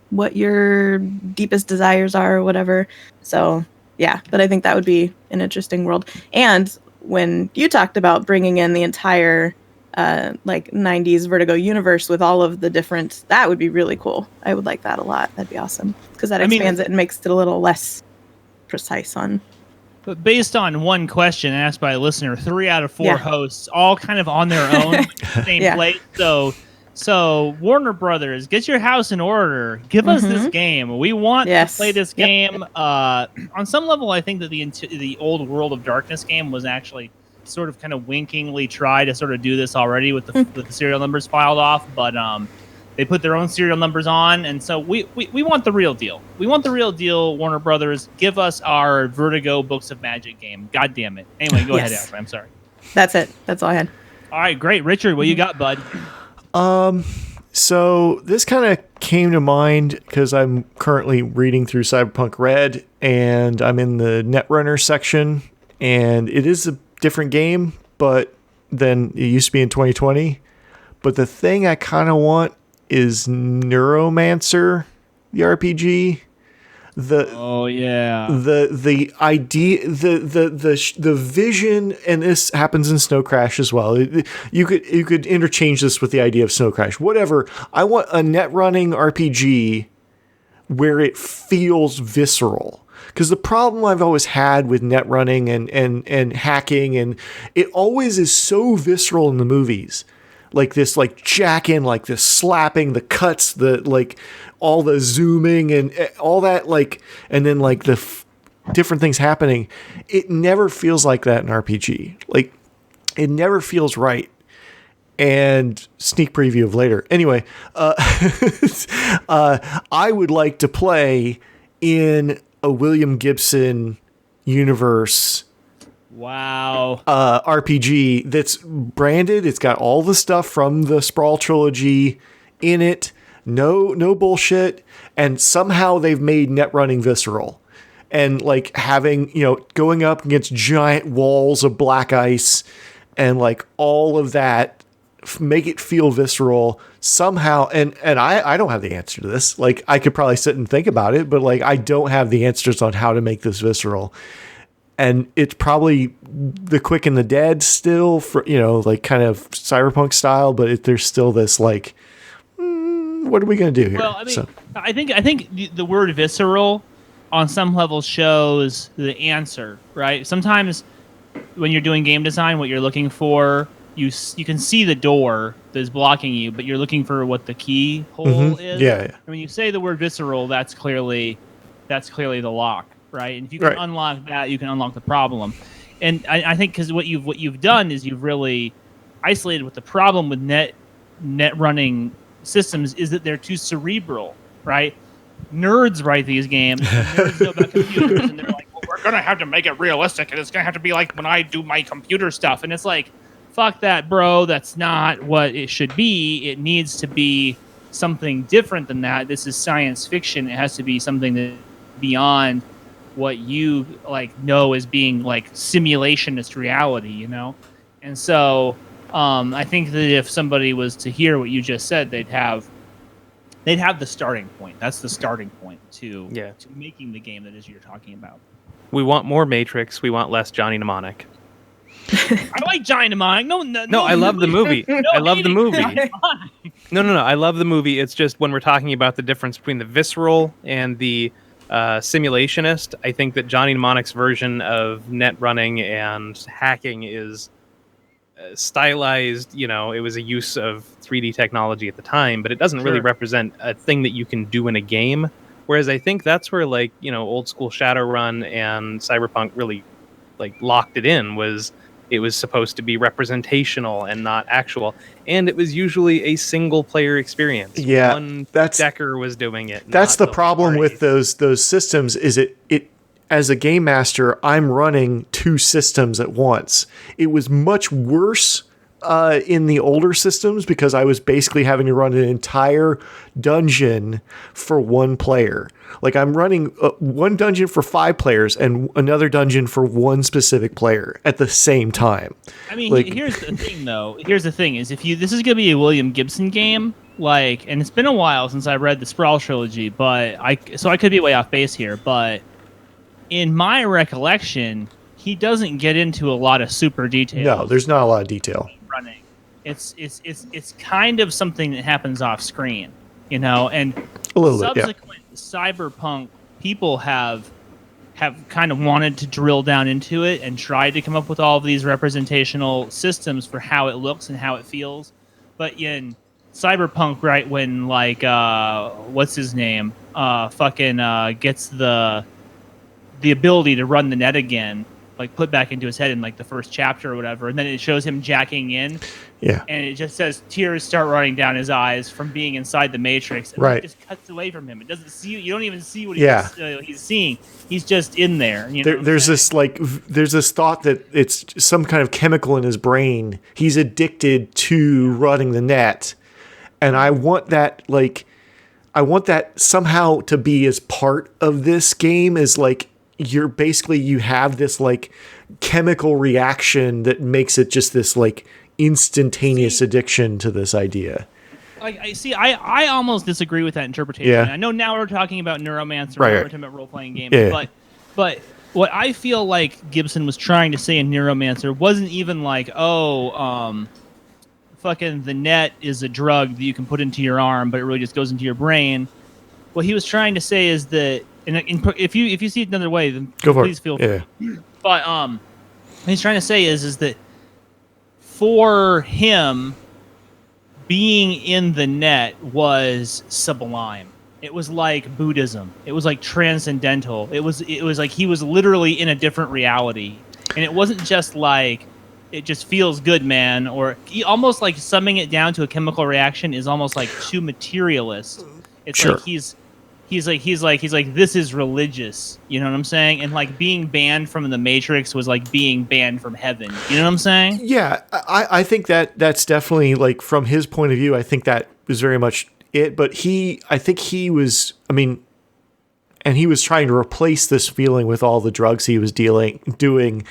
what your deepest desires are or whatever. So yeah, but I think that would be an interesting world. And when you talked about bringing in the entire like 90s Vertigo universe with all of the different, that would be really cool. I would like that a lot. That'd be awesome, because that expands it and makes it a little less precise on. But based on one question asked by a listener, 3 out of 4 hosts, all kind of on their own, same place. So Warner Brothers, get your house in order. Give us this game. We want to play this game. On some level, I think that the old World of Darkness game was actually sort of kind of winkingly try to sort of do this already with the serial numbers filed off, but they put their own serial numbers on, and so we want the real deal. We want the real deal, Warner Brothers. Give us our Vertigo Books of Magic game. God damn it. Anyway, go ahead, Ashley. I'm sorry. That's it. That's all I had. All right, great. Richard, what you got, bud? So this kind of came to mind because I'm currently reading through Cyberpunk Red, and I'm in the Netrunner section, and it is a different game, but than it used to be in 2020. But the thing I kind of want is Neuromancer, the RPG. The idea, the vision, and this happens in Snow Crash as well. You could interchange this with the idea of Snow Crash. Whatever. I want a net running RPG where it feels visceral. Because the problem I've always had with net running and hacking, and it always is so visceral in the movies. Like this, like jacking, like this slapping, the cuts, the like all the zooming and all that, like, and then like the different things happening. It never feels like that in RPG. Like, it never feels right. And sneak preview of later. Anyway, I would like to play in a William Gibson universe. Wow. RPG that's branded. It's got all the stuff from the Sprawl trilogy in it. No bullshit. And somehow they've made net running visceral. And like having, going up against giant walls of black ice and like all of that, make it feel visceral somehow. And I don't have the answer to this. Like, I could probably sit and think about it, but like, I don't have the answers on how to make this visceral. And it's probably the quick and the dead still, for like kind of cyberpunk style, but there's still this like, what are we going to do here? Well, I mean, I think the word visceral on some level shows the answer, right? Sometimes when you're doing game design, what you're looking for, you can see the door that is blocking you, but you're looking for what the keyhole is. Yeah. And when you say the word visceral, that's clearly the lock. Right, and if you can unlock that, you can unlock the problem. And I think because what you've done is you've really isolated what the problem with net running systems is, that they're too cerebral. Right, nerds write these games. Nerds know about computers, and they're like, well, we're gonna have to make it realistic, and it's gonna have to be like when I do my computer stuff. And it's like, fuck that, bro. That's not what it should be. It needs to be something different than that. This is science fiction. It has to be something that beyond what you like know as being like simulationist reality, and so I think that if somebody was to hear what you just said, they'd have the starting point. That's the starting point to making the game that is you're talking about. We want more Matrix. We want less Johnny Mnemonic. I like Johnny Mnemonic. No, I love the movie. I love the movie. No. I love the movie. It's just when we're talking about the difference between the visceral and the simulationist, I think that Johnny Mnemonic's version of net running and hacking is stylized. It was a use of 3D technology at the time, but it doesn't really represent a thing that you can do in a game. Whereas I think that's where old school Shadowrun and Cyberpunk really like locked it in. Was it was supposed to be representational and not actual, and it was usually a single player experience. Yeah, one decker was doing it. That's not the problem with those systems. Is it as a game master, I'm running two systems at once. It was much worse in the older systems because I was basically having to run an entire dungeon for one player. Like I'm running one dungeon for 5 players and another dungeon for one specific player at the same time. I mean, here's the thing, though. Here's the thing: is this is gonna be a William Gibson game, and it's been a while since I read the Sprawl trilogy, but I could be way off base here, but in my recollection, he doesn't get into a lot of super details. No, there's not a lot of detail. Running, it's kind of something that happens off screen, and a little subsequent cyberpunk people have kind of wanted to drill down into it and tried to come up with all of these representational systems for how it looks and how it feels. But in cyberpunk, right when what's his name gets the ability to run the net again, put back into his head in the first chapter or whatever, and then it shows him jacking in, and it just says tears start running down his eyes from being inside the Matrix, and it just cuts away from him. It doesn't see you. You don't even see what he's seeing. He's just in there. There's this thought that it's some kind of chemical in his brain. He's addicted to running the net, and I want that somehow to be as part of this game as you have this chemical reaction that makes it just this instantaneous addiction to this idea. I almost disagree with that interpretation. Yeah. I know now we're talking about Neuromancer, right. Ultimate role-playing game, but what I feel like Gibson was trying to say in Neuromancer wasn't even fucking the net is a drug that you can put into your arm, but it really just goes into your brain. What he was trying to say is that, and if you see it another way, then please feel free. Yeah. But what he's trying to say is that for him, being in the net was sublime. It was like Buddhism. It was like transcendental. It was like he was literally in a different reality, and it wasn't just it just feels good, man. Or almost summing it down to a chemical reaction is almost too materialist. It's sure. He's like this is religious, you know what I'm saying? And being banned from the Matrix was like being banned from heaven. You know what I'm saying? Yeah, I think that's definitely from his point of view. I think that was very much it. But I think he was. I mean, and he was trying to replace this feeling with all the drugs he was doing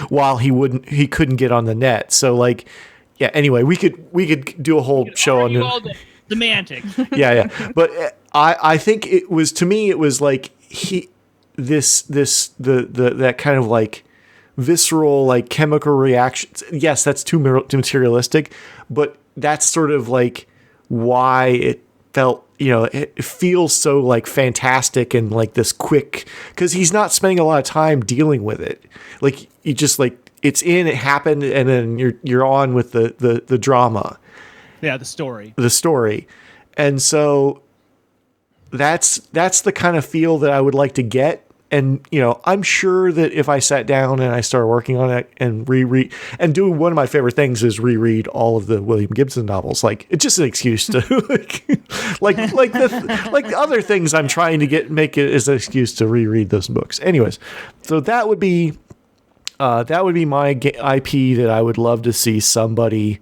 while he couldn't get on the net. So yeah. Anyway, we could do a whole show on semantics. Yeah. But I think it was, to me, it was that kind of visceral, chemical reactions. Yes, that's too materialistic, but that's sort of why it felt, it feels so fantastic and this quick, because he's not spending a lot of time dealing with it. You just it's in, it happened, and then you're on with the drama. Yeah, the story. And so that's the kind of feel that I would like to get. And, I'm sure that if I sat down and I started working on it and reread, and doing one of my favorite things is reread all of the William Gibson novels. It's just an excuse to the other things I'm trying to make it as an excuse to reread those books. Anyways, so that would be my IP that I would love to see somebody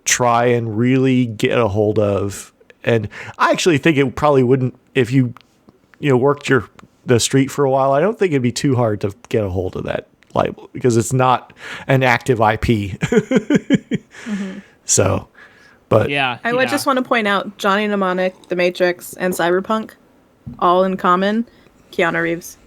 try and really get a hold of. And I actually think it probably wouldn't, if you worked the street for a while, I don't think it'd be too hard to get a hold of that label because it's not an active IP. Mm-hmm. So, but yeah, I would just want to point out Johnny Mnemonic, The Matrix, and Cyberpunk, all in common, Keanu Reeves.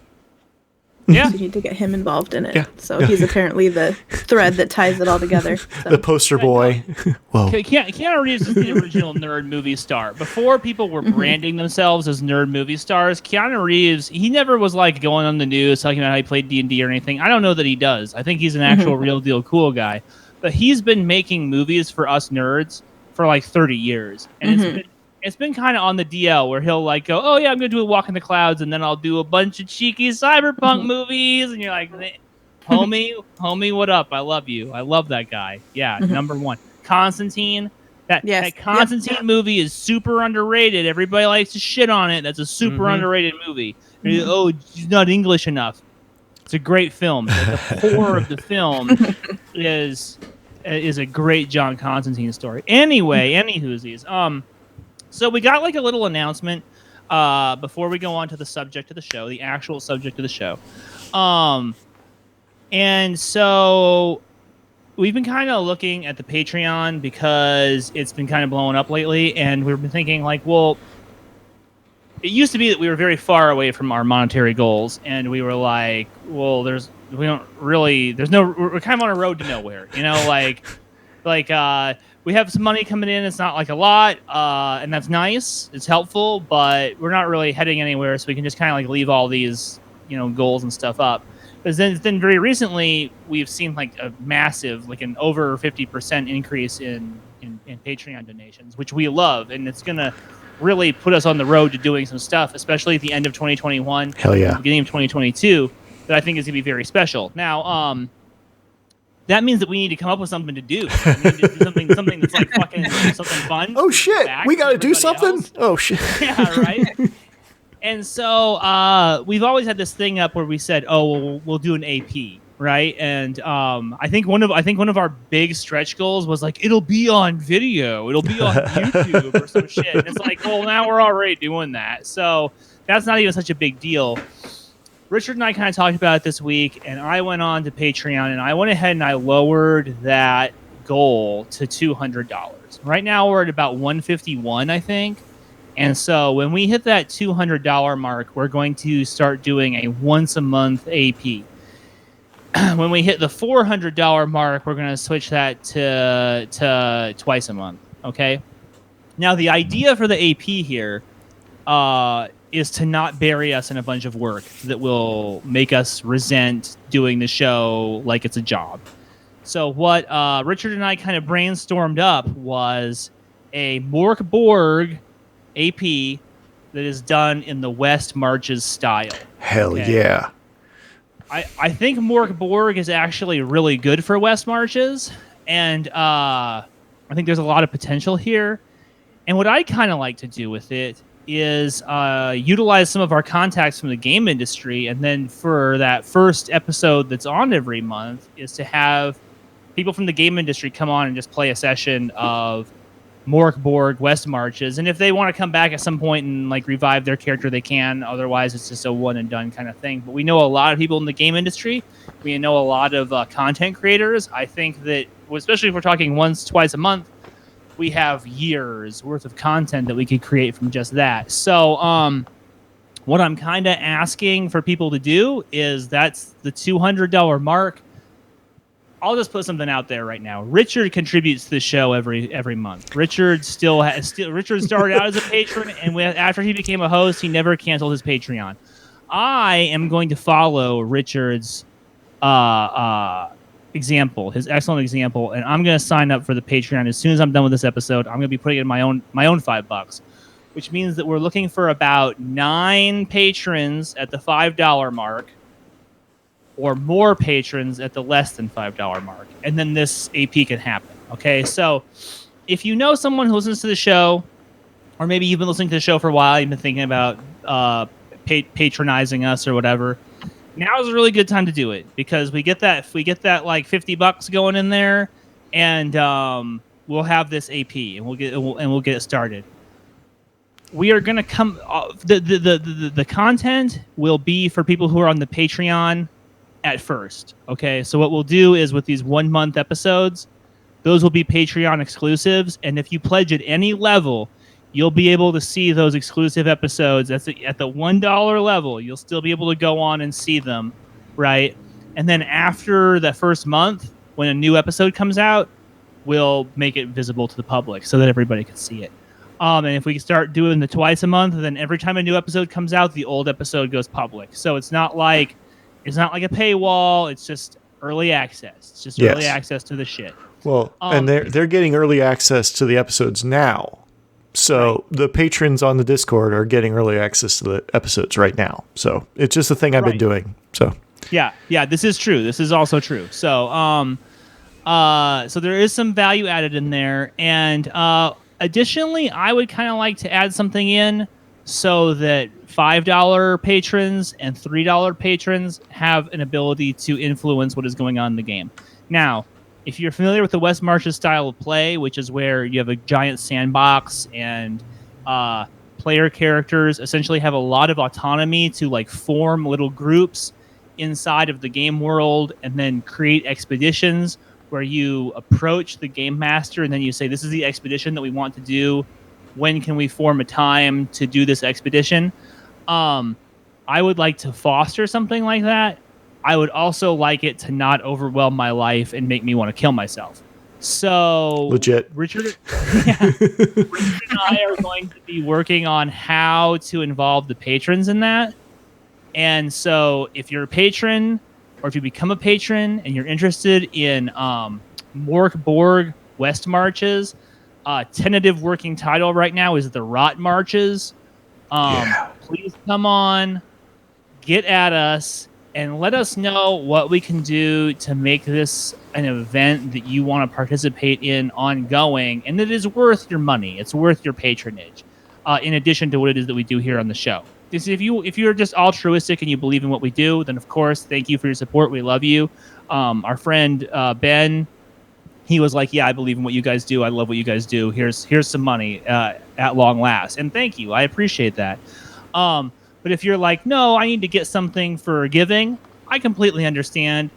Yeah. So you need to get him involved in it. Yeah. So he's apparently the thread that ties it all together. So. The poster boy. Whoa. Keanu Reeves is the original nerd movie star. Before people were branding themselves as nerd movie stars, Keanu Reeves, he never was going on the news talking about how he played D&D or anything. I don't know that he does. I think he's an actual real deal cool guy. But he's been making movies for us nerds for 30 years. And it's been kind of on the DL where he'll go, oh yeah, I'm going to do a Walk in the Clouds, and then I'll do a bunch of cheeky cyberpunk movies. And you're like, homie, what up? I love you. I love that guy. Yeah, number one. Constantine. That Constantine movie is super underrated. Everybody likes to shit on it. That's a super underrated movie. Oh, he's not English enough. It's a great film. The core of the film is a great John Constantine story. Anyway, anywhoosies. So we got like a little announcement before we go on to the subject of the show, the actual subject of the show. And so we've been kind of looking at the Patreon because it's been kind of blowing up lately, and we've been thinking like, well, it used to be that we were very far away from our monetary goals, and we were like, well, we're kind of on a road to nowhere, you know, like we have some money coming in. It's not like a lot, and that's nice. It's helpful, but we're not really heading anywhere, so we can just kind of like leave all these, you know, goals and stuff up. But then very recently, we've seen like a massive, like an over 50% increase in Patreon donations, which we love, and it's gonna really put us on the road to doing some stuff, especially at the end of 2021, hell yeah, beginning of 2022, that I think is gonna be very special. Now, that means that we need to come up with something to do. We need to do something that's like fucking something fun. Oh shit, we got to do something. Else. Oh shit. Yeah, right. And so we've always had this thing up where we said, "Oh, well, we'll do an AP." Right, and I think one of our big stretch goals was like, it'll be on video, it'll be on YouTube or some shit. And it's like, well, now we're already doing that, so that's not even such a big deal. Richard and I kind of talked about it this week, and I went on to Patreon and I went ahead and I lowered that goal to $200. Right now we're at about $151, I think. And so when we hit that $200 mark, we're going to start doing a once a month AP. When we hit the $400 mark, we're going to switch that to twice a month. Okay. Now, the idea for the AP here is to not bury us in a bunch of work that will make us resent doing the show like it's a job. So what Richard and I kind of brainstormed up was a Mork Borg AP that is done in the West Marches style. Hell yeah. I think Mork Borg is actually really good for West Marches, and I think there's a lot of potential here. And what I kind of like to do with it is utilize some of our contacts from the game industry, and then for that first episode that's on every month is to have people from the game industry come on and just play a session of Mork Borg West Marches, and if they want to come back at some point and like revive their character, they can. Otherwise, it's just a one and done kind of thing. But we know a lot of people in the game industry. We know a lot of content creators. I think that, especially if we're talking twice a month, we have years worth of content that we could create from just that. So, what I'm kind of asking for people to do is that's the $200 mark. I'll just put something out there right now. Richard contributes to the show every month. Richard Richard started out as a patron, and after he became a host, he never canceled his Patreon. I am going to follow Richard's example, his excellent example, and I'm going to sign up for the Patreon as soon as I'm done with this episode. I'm going to be putting in my own $5, which means that we're looking for about 9 patrons at the $5 mark, or more patrons at the less than $5 mark. And then this AP can happen. Okay, so if you know someone who listens to the show, or maybe you've been listening to the show for a while, you've been thinking about patronizing us or whatever, now is a really good time to do it, because we get that like $50 going in there, and we'll have this AP, and we'll get it started. We are going to come the content will be for people who are on the Patreon at first. Okay, so what we'll do is with these 1 month episodes, those will be Patreon exclusives, and if you pledge at any level, you'll be able to see those exclusive episodes at the $1 level. You'll still be able to go on and see them, right? And then after the first month, when a new episode comes out, we'll make it visible to the public so that everybody can see it. And if we start doing the twice a month, then every time a new episode comes out, the old episode goes public. So it's not like a paywall. It's just early access. It's just early access to the shit. Well, and they're getting early access to the episodes now. So the patrons on the Discord are getting early access to the episodes right now. So it's just a thing I've been doing. So Yeah, this is true. This is also true. So, so there is some value added in there, and additionally, I would kind of like to add something in so that $5 patrons and $3 patrons have an ability to influence what is going on in the game. Now, if you're familiar with the West Marches style of play, which is where you have a giant sandbox and player characters essentially have a lot of autonomy to like form little groups inside of the game world and then create expeditions where you approach the game master and then you say, this is the expedition that we want to do. When can we form a time to do this expedition? I would like to foster something like that. I would also like it to not overwhelm my life and make me want to kill myself. So legit. Richard and I are going to be working on how to involve the patrons in that. And so if you're a patron or if you become a patron and you're interested in Mork Borg West Marches, tentative working title right now is the Rot Marches. Please come on, get at us, and let us know what we can do to make this an event that you want to participate in ongoing, and that is worth your money. It's worth your patronage, in addition to what it is that we do here on the show. Because if you're just altruistic and you believe in what we do, then of course, thank you for your support. We love you. Our friend Ben, he was like, yeah, I believe in what you guys do. I love what you guys do. Here's some money at long last. And thank you. I appreciate that. But if you're like, no, I need to get something for giving, I completely understand.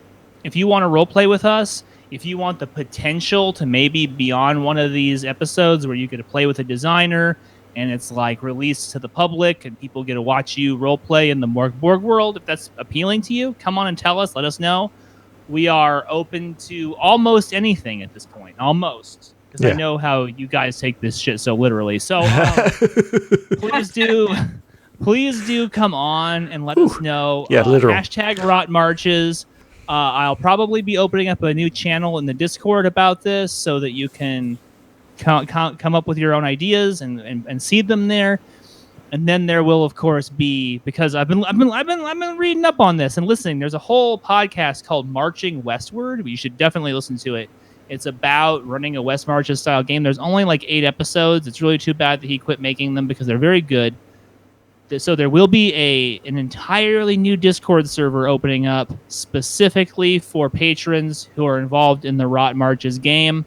If you want to role play with us, if you want the potential to maybe be on one of these episodes where you get to play with a designer and it's like released to the public and people get to watch you role play in the Mork Borg world, if that's appealing to you, come on and tell us. Let us know. We are open to almost anything at this point. Almost. Because I know how you guys take this shit so literally. So please do come on and let us know. Literal. Hashtag Rot Marches. I'll probably be opening up a new channel in the Discord about this so that you can come up with your own ideas and seed them there. And then there will, of course, be, because I've been reading up on this and listening. There's a whole podcast called Marching Westward. You should definitely listen to it. It's about running a West Marches style game. There's only like 8 episodes. It's really too bad that he quit making them because they're very good. So there will be an entirely new Discord server opening up specifically for patrons who are involved in the Rot Marches game.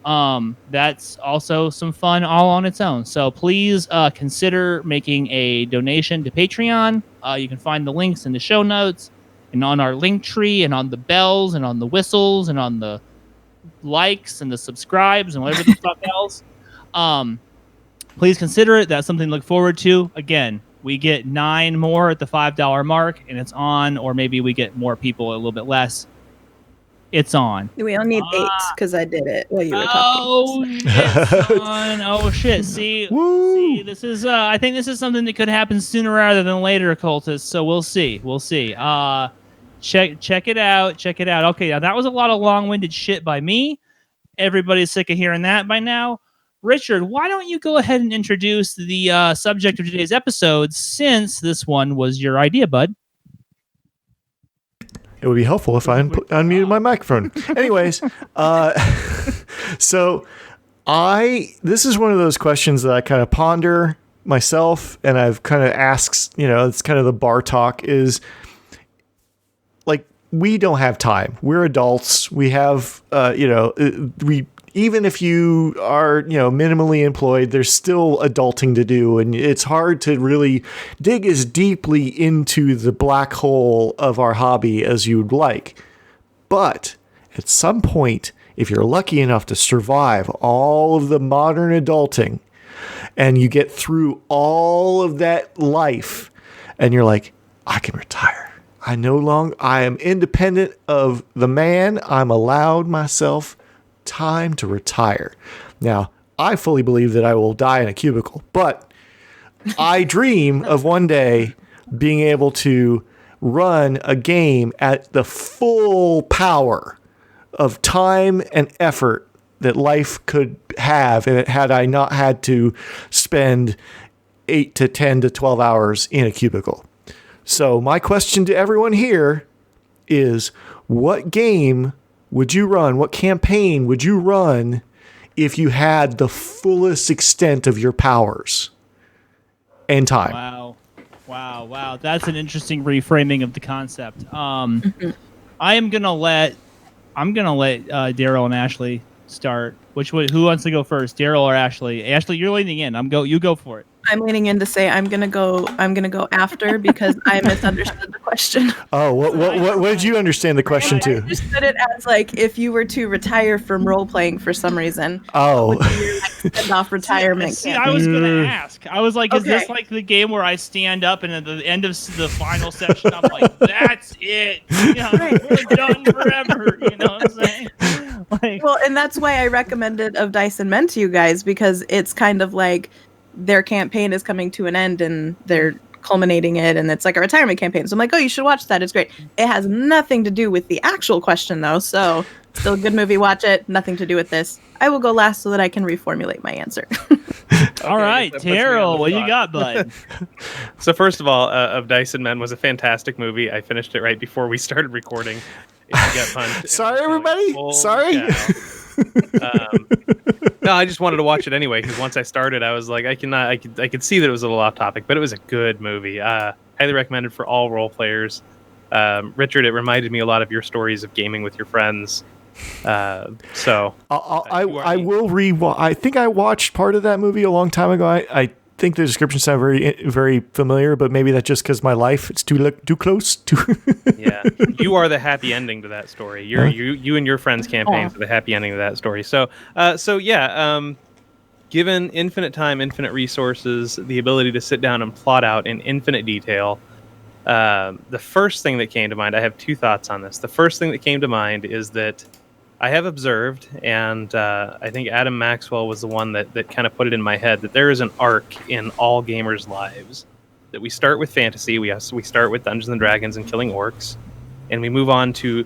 That's also some fun all on its own. So please consider making a donation to Patreon. You can find the links in the show notes and on our link tree and on the bells and on the whistles and on the likes and the subscribes and whatever the fuck else. Please consider it. That's something to look forward to. Again, we get 9 more at the $5 mark and it's on, or maybe we get more people a little bit less. It's on. We only need 8 because I did it while you were talking. Oh shit, son. Oh shit. See, this is I think this is something that could happen sooner rather than later, cultists. So we'll see. Check it out. Okay, now that was a lot of long-winded shit by me. Everybody's sick of hearing that by now. Richard, why don't you go ahead and introduce the subject of today's episode, since this one was your idea, bud? It would be helpful if I unmuted my microphone. Anyways, so this is one of those questions that I kind of ponder myself, and I've kind of asked, it's kind of the bar talk is like, we don't have time. We're adults. We have, even if you are, minimally employed, there's still adulting to do. And it's hard to really dig as deeply into the black hole of our hobby as you'd like. But at some point, if you're lucky enough to survive all of the modern adulting and you get through all of that life and you're like, I can retire. I am independent of the man. I'm allowed myself time to retire. Now, I fully believe that I will die in a cubicle, but I dream of one day being able to run a game at the full power of time and effort that life could have had I not had to spend 8 to 10 to 12 hours in a cubicle. So my question to everyone here, is, what game would you run? What campaign would you run if you had the fullest extent of your powers and time? Wow. That's an interesting reframing of the concept. I'm gonna let Darrell and Ashley start. Who wants to go first, Darrell or Ashley? Ashley, you're leaning in. You go for it. I'm leaning in to say I'm gonna go after because I misunderstood the question. Oh, what did you understand the question I to? understood it as like if you were to retire from role playing for some reason. Oh, What would be your send off retirement? See, I was gonna ask. I was like, is this Okay. like the game where I stand up and at the end of the final session, I'm like, that's it. You know, we're done forever. You know what I'm saying? Like, Well, and that's why I recommended Of Dice and Men to you guys, because it's kind of like their campaign is coming to an end and they're culminating it, and it's like a retirement campaign. So I'm like, oh, you should watch that. It's great. It has nothing to do with the actual question, though. So still a good movie. Watch it. Nothing to do with this. I will go last so that I can reformulate my answer. all right, that puts me on Darrell, the what you spot. got, bud? So first of all, Of Dice and Men was a fantastic movie. I finished it right before we started recording. It got punched. Sorry, everybody. Holy Sorry. cow. No, I just wanted to watch it anyway because once I started, I was like, I could see that it was a little off topic, but it was a good movie. Highly recommended for all role players. Richard, it reminded me a lot of your stories of gaming with your friends. So I will I think I watched part of that movie a long time ago. I think the description sounded very, very familiar, but maybe that's just because my life it's too close to. yeah, you are the happy ending to that story. You and your friends' campaigns are the happy ending to that story. So given infinite time, infinite resources, the ability to sit down and plot out in infinite detail, the first thing that came to mind, I have two thoughts on this. The first thing that came to mind is that I have observed, and I think Adam Maxwell was the one that kind of put it in my head, that there is an arc in all gamers' lives. That we start with fantasy, we start with Dungeons and Dragons and killing orcs, and we move on to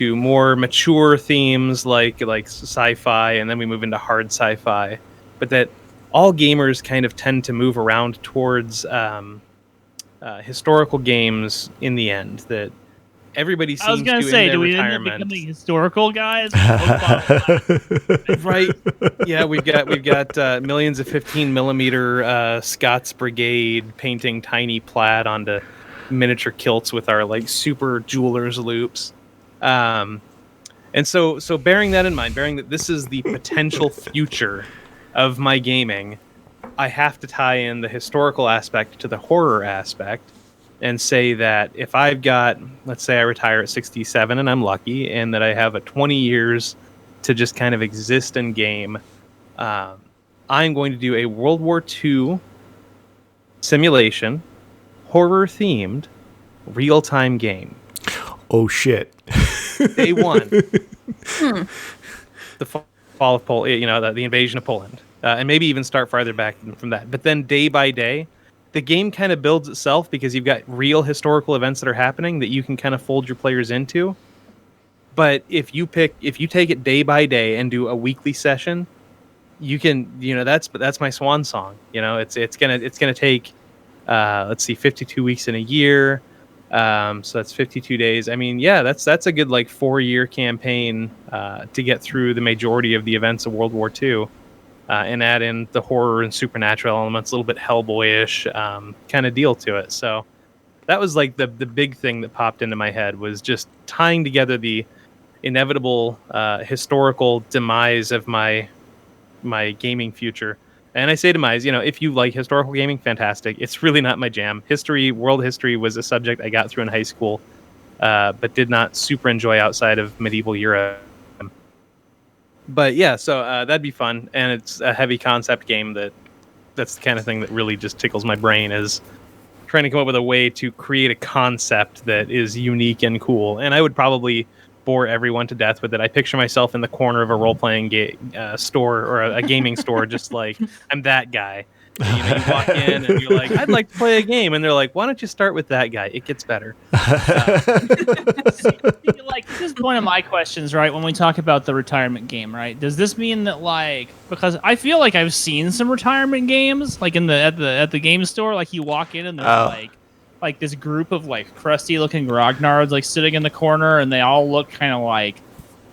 more mature themes like sci-fi, and then we move into hard sci-fi. But that all gamers kind of tend to move around towards historical games in the end. That everybody seems I was gonna to say, in their do we end up retirement. becoming historical guys? Right? Yeah, we've got millions of 15 millimeter Scots Brigade painting tiny plaid onto miniature kilts with our like super jewelers loops. And so bearing that in mind, bearing that this is the potential future of my gaming, I have to tie in the historical aspect to the horror aspect and say that if I've got, let's say I retire at 67 and I'm lucky, and that I have a 20 years to just kind of exist and game, I'm going to do a World War II simulation, horror themed, real time game. Oh shit! Day one, the fall of Poland, the invasion of Poland, and maybe even start farther back from that. But then day by day, the game kind of builds itself because you've got real historical events that are happening that you can kind of fold your players into. But if you take it day by day and do a weekly session, you can, that's my swan song. It's gonna take, let's see, 52 weeks in a year. So that's 52 days. I mean, yeah, that's a good 4-year campaign to get through the majority of the events of World War II, and add in the horror and supernatural elements, a little bit Hellboy-ish kind of deal to it. So that was the big thing that popped into my head, was just tying together the inevitable historical demise of my gaming future. And I say demise, if you like historical gaming, fantastic. It's really not my jam. World history was a subject I got through in high school, but did not super enjoy outside of medieval Europe. But yeah, so that'd be fun. And it's a heavy concept game that's the kind of thing that really just tickles my brain, is trying to come up with a way to create a concept that is unique and cool. And I would probably bore everyone to death with it. I picture myself in the corner of a role-playing store or a gaming store, just like, I'm that guy. You walk in and you're like, I'd like to play a game, and they're like, why don't you start with that guy? It gets better. This is one of my questions, right? When we talk about the retirement game, right? Does this mean that because I feel like I've seen some retirement games, at the game store, you walk in and there's like this group of like crusty looking grognards like sitting in the corner, and they all look kind of like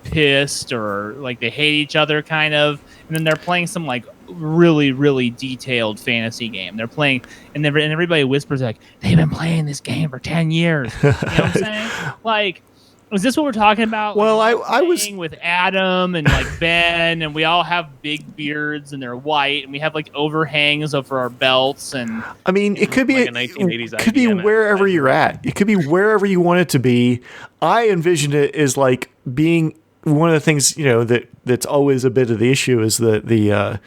pissed or like they hate each other kind of, and then they're playing some like really detailed fantasy game. They're playing, and everybody whispers like they've been playing this game for 10 years. You know what I'm saying? Like, is this what we're talking about? Well, like, I was with Adam and like Ben, and we all have big beards and they're white, and we have like overhangs over our belts, and I mean, it could be like a 1980s could be IBM wherever you're at. It could be wherever you want it to be. I envisioned it as like being one of the things, you know, that's always a bit of the issue is the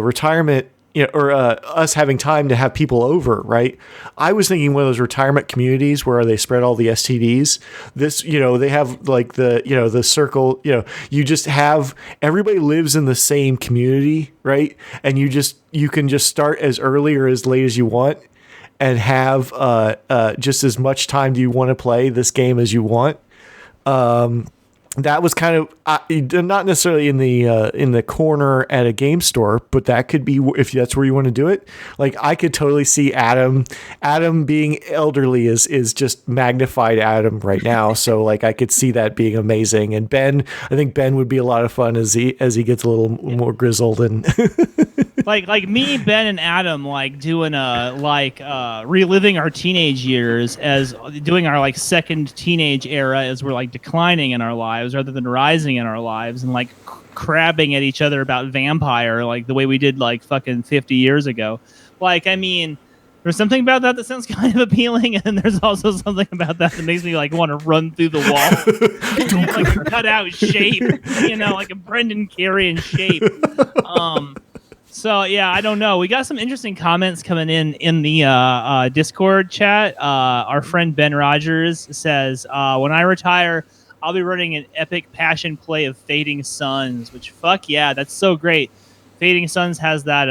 retirement, you know, or us having time to have people over, right? I was thinking one of those retirement communities where they spread all the STDs. This, you know, they have like the, you know, the circle, you know, you just have everybody lives in the same community, right? And you can just start as early or as late as you want and have just as much time do you want to play this game as you want. That was kind of not necessarily in the corner at a game store, but that could be if that's where you want to do it. Like I could totally see Adam being elderly is just magnified Adam right now. So like I could see that being amazing. And Ben, I think Ben would be a lot of fun as he gets a little more grizzled and like me, Ben, and Adam like doing reliving our teenage years as doing our like second teenage era as we're like declining in our lives rather than rising in our lives, and like crabbing at each other about vampire like the way we did like fucking 50 years ago. Like, I mean, there's something about that sounds kind of appealing, and there's also something about that makes me like want to run through the wall, like a cut out shape, you know, like a Brendan Carey in shape. So yeah, I don't know. We got some interesting comments coming in the Discord chat. Our friend Ben Rogers says, "When I retire, I'll be running an epic passion play of Fading Suns." Which, fuck yeah, that's so great. Fading Suns has that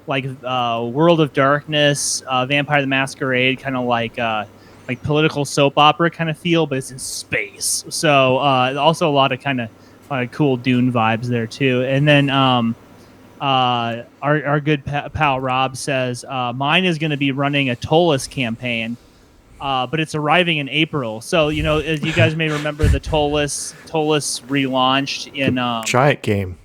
World of Darkness, Vampire the Masquerade kind of like political soap opera kind of feel, but it's in space. So also a lot of kind of cool Dune vibes there too. And then our good pal Rob says mine is going to be running a Tolus campaign, but it's arriving in April. So, you know, as you guys may remember, the Tolus relaunched in giant game.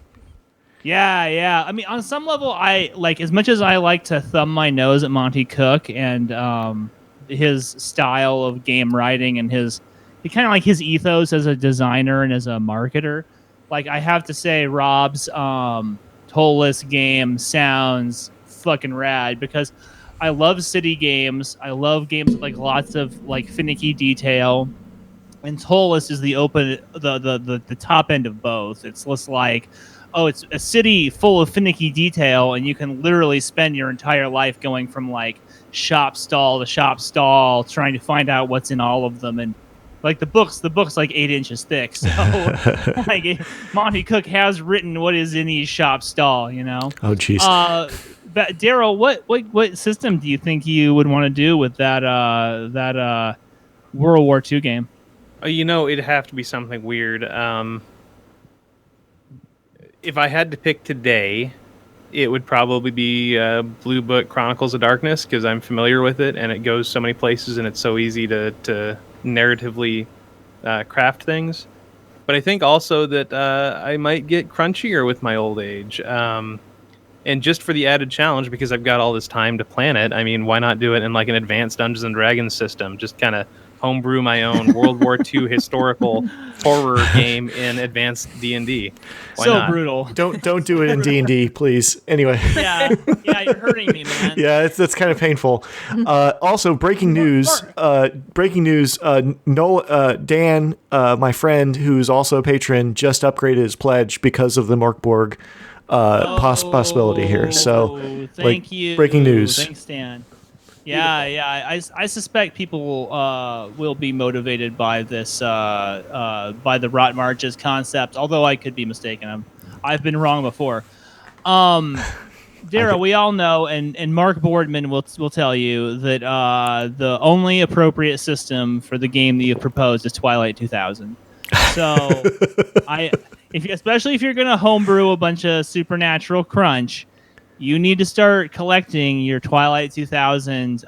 Yeah. I mean, on some level, I like, as much as I like to thumb my nose at Monty Cook and his style of game writing and his ethos as a designer and as a marketer. Like, I have to say, Rob's Tolus game sounds fucking rad, because I love city games. I love games with like lots of like finicky detail, and Tolus is the top end of both. It's just like, oh, it's a city full of finicky detail, and you can literally spend your entire life going from like shop stall to shop stall trying to find out what's in all of them. And like the book's like 8 inches thick, so like Monty Cook has written what is in each shop stall, you know. Oh jeez. But Darrell, what system do you think you would want to do with that World War II game? You know, it'd have to be something weird. If I had to pick today, it would probably be Blue Book Chronicles of Darkness, because I'm familiar with it and it goes so many places and it's so easy to narratively craft things. But I think also that I might get crunchier with my old age. And just for the added challenge, because I've got all this time to plan it, I mean, why not do it in like an advanced Dungeons and Dragons system? Just kind of homebrew my own World War II historical horror game in advanced D&D. Why so not? Brutal. Don't do it in D&D, please. Anyway. Yeah, you're hurting me, man. Yeah, that's kind of painful. Also, breaking news. Dan, my friend, who's also a patron, just upgraded his pledge because of the Morkborg possibility here. So, thank you. Breaking news. Thanks, Dan. Yeah. I suspect people will be motivated by this, by the Rot Marches concept. Although I could be mistaken. I've been wrong before. Darrell, we all know, and Mark Boardman will tell you that the only appropriate system for the game that you've proposed is Twilight 2000. So, especially if you're gonna homebrew a bunch of supernatural crunch, you need to start collecting your Twilight 2000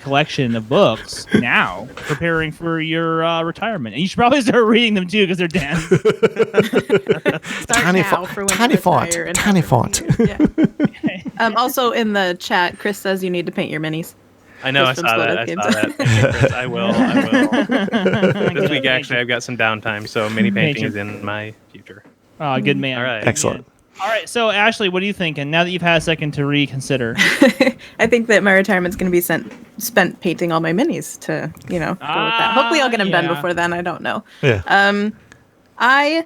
collection of books now, preparing for your retirement. And you should probably start reading them too, because they're dense. Start now for when you retire and tiny font. Yeah. Also in the chat, Chris says you need to paint your minis. I know, I saw that. Thank you, Chris. I will. This week, actually, I've got some downtime, so mini painting is in my future. Oh, good man. All right. Excellent. All right, so Ashley, what are you thinking now that you've had a second to reconsider? I think that my retirement's going to be spent painting all my minis to, go with that. Hopefully I'll get them done before then. I don't know. Yeah. I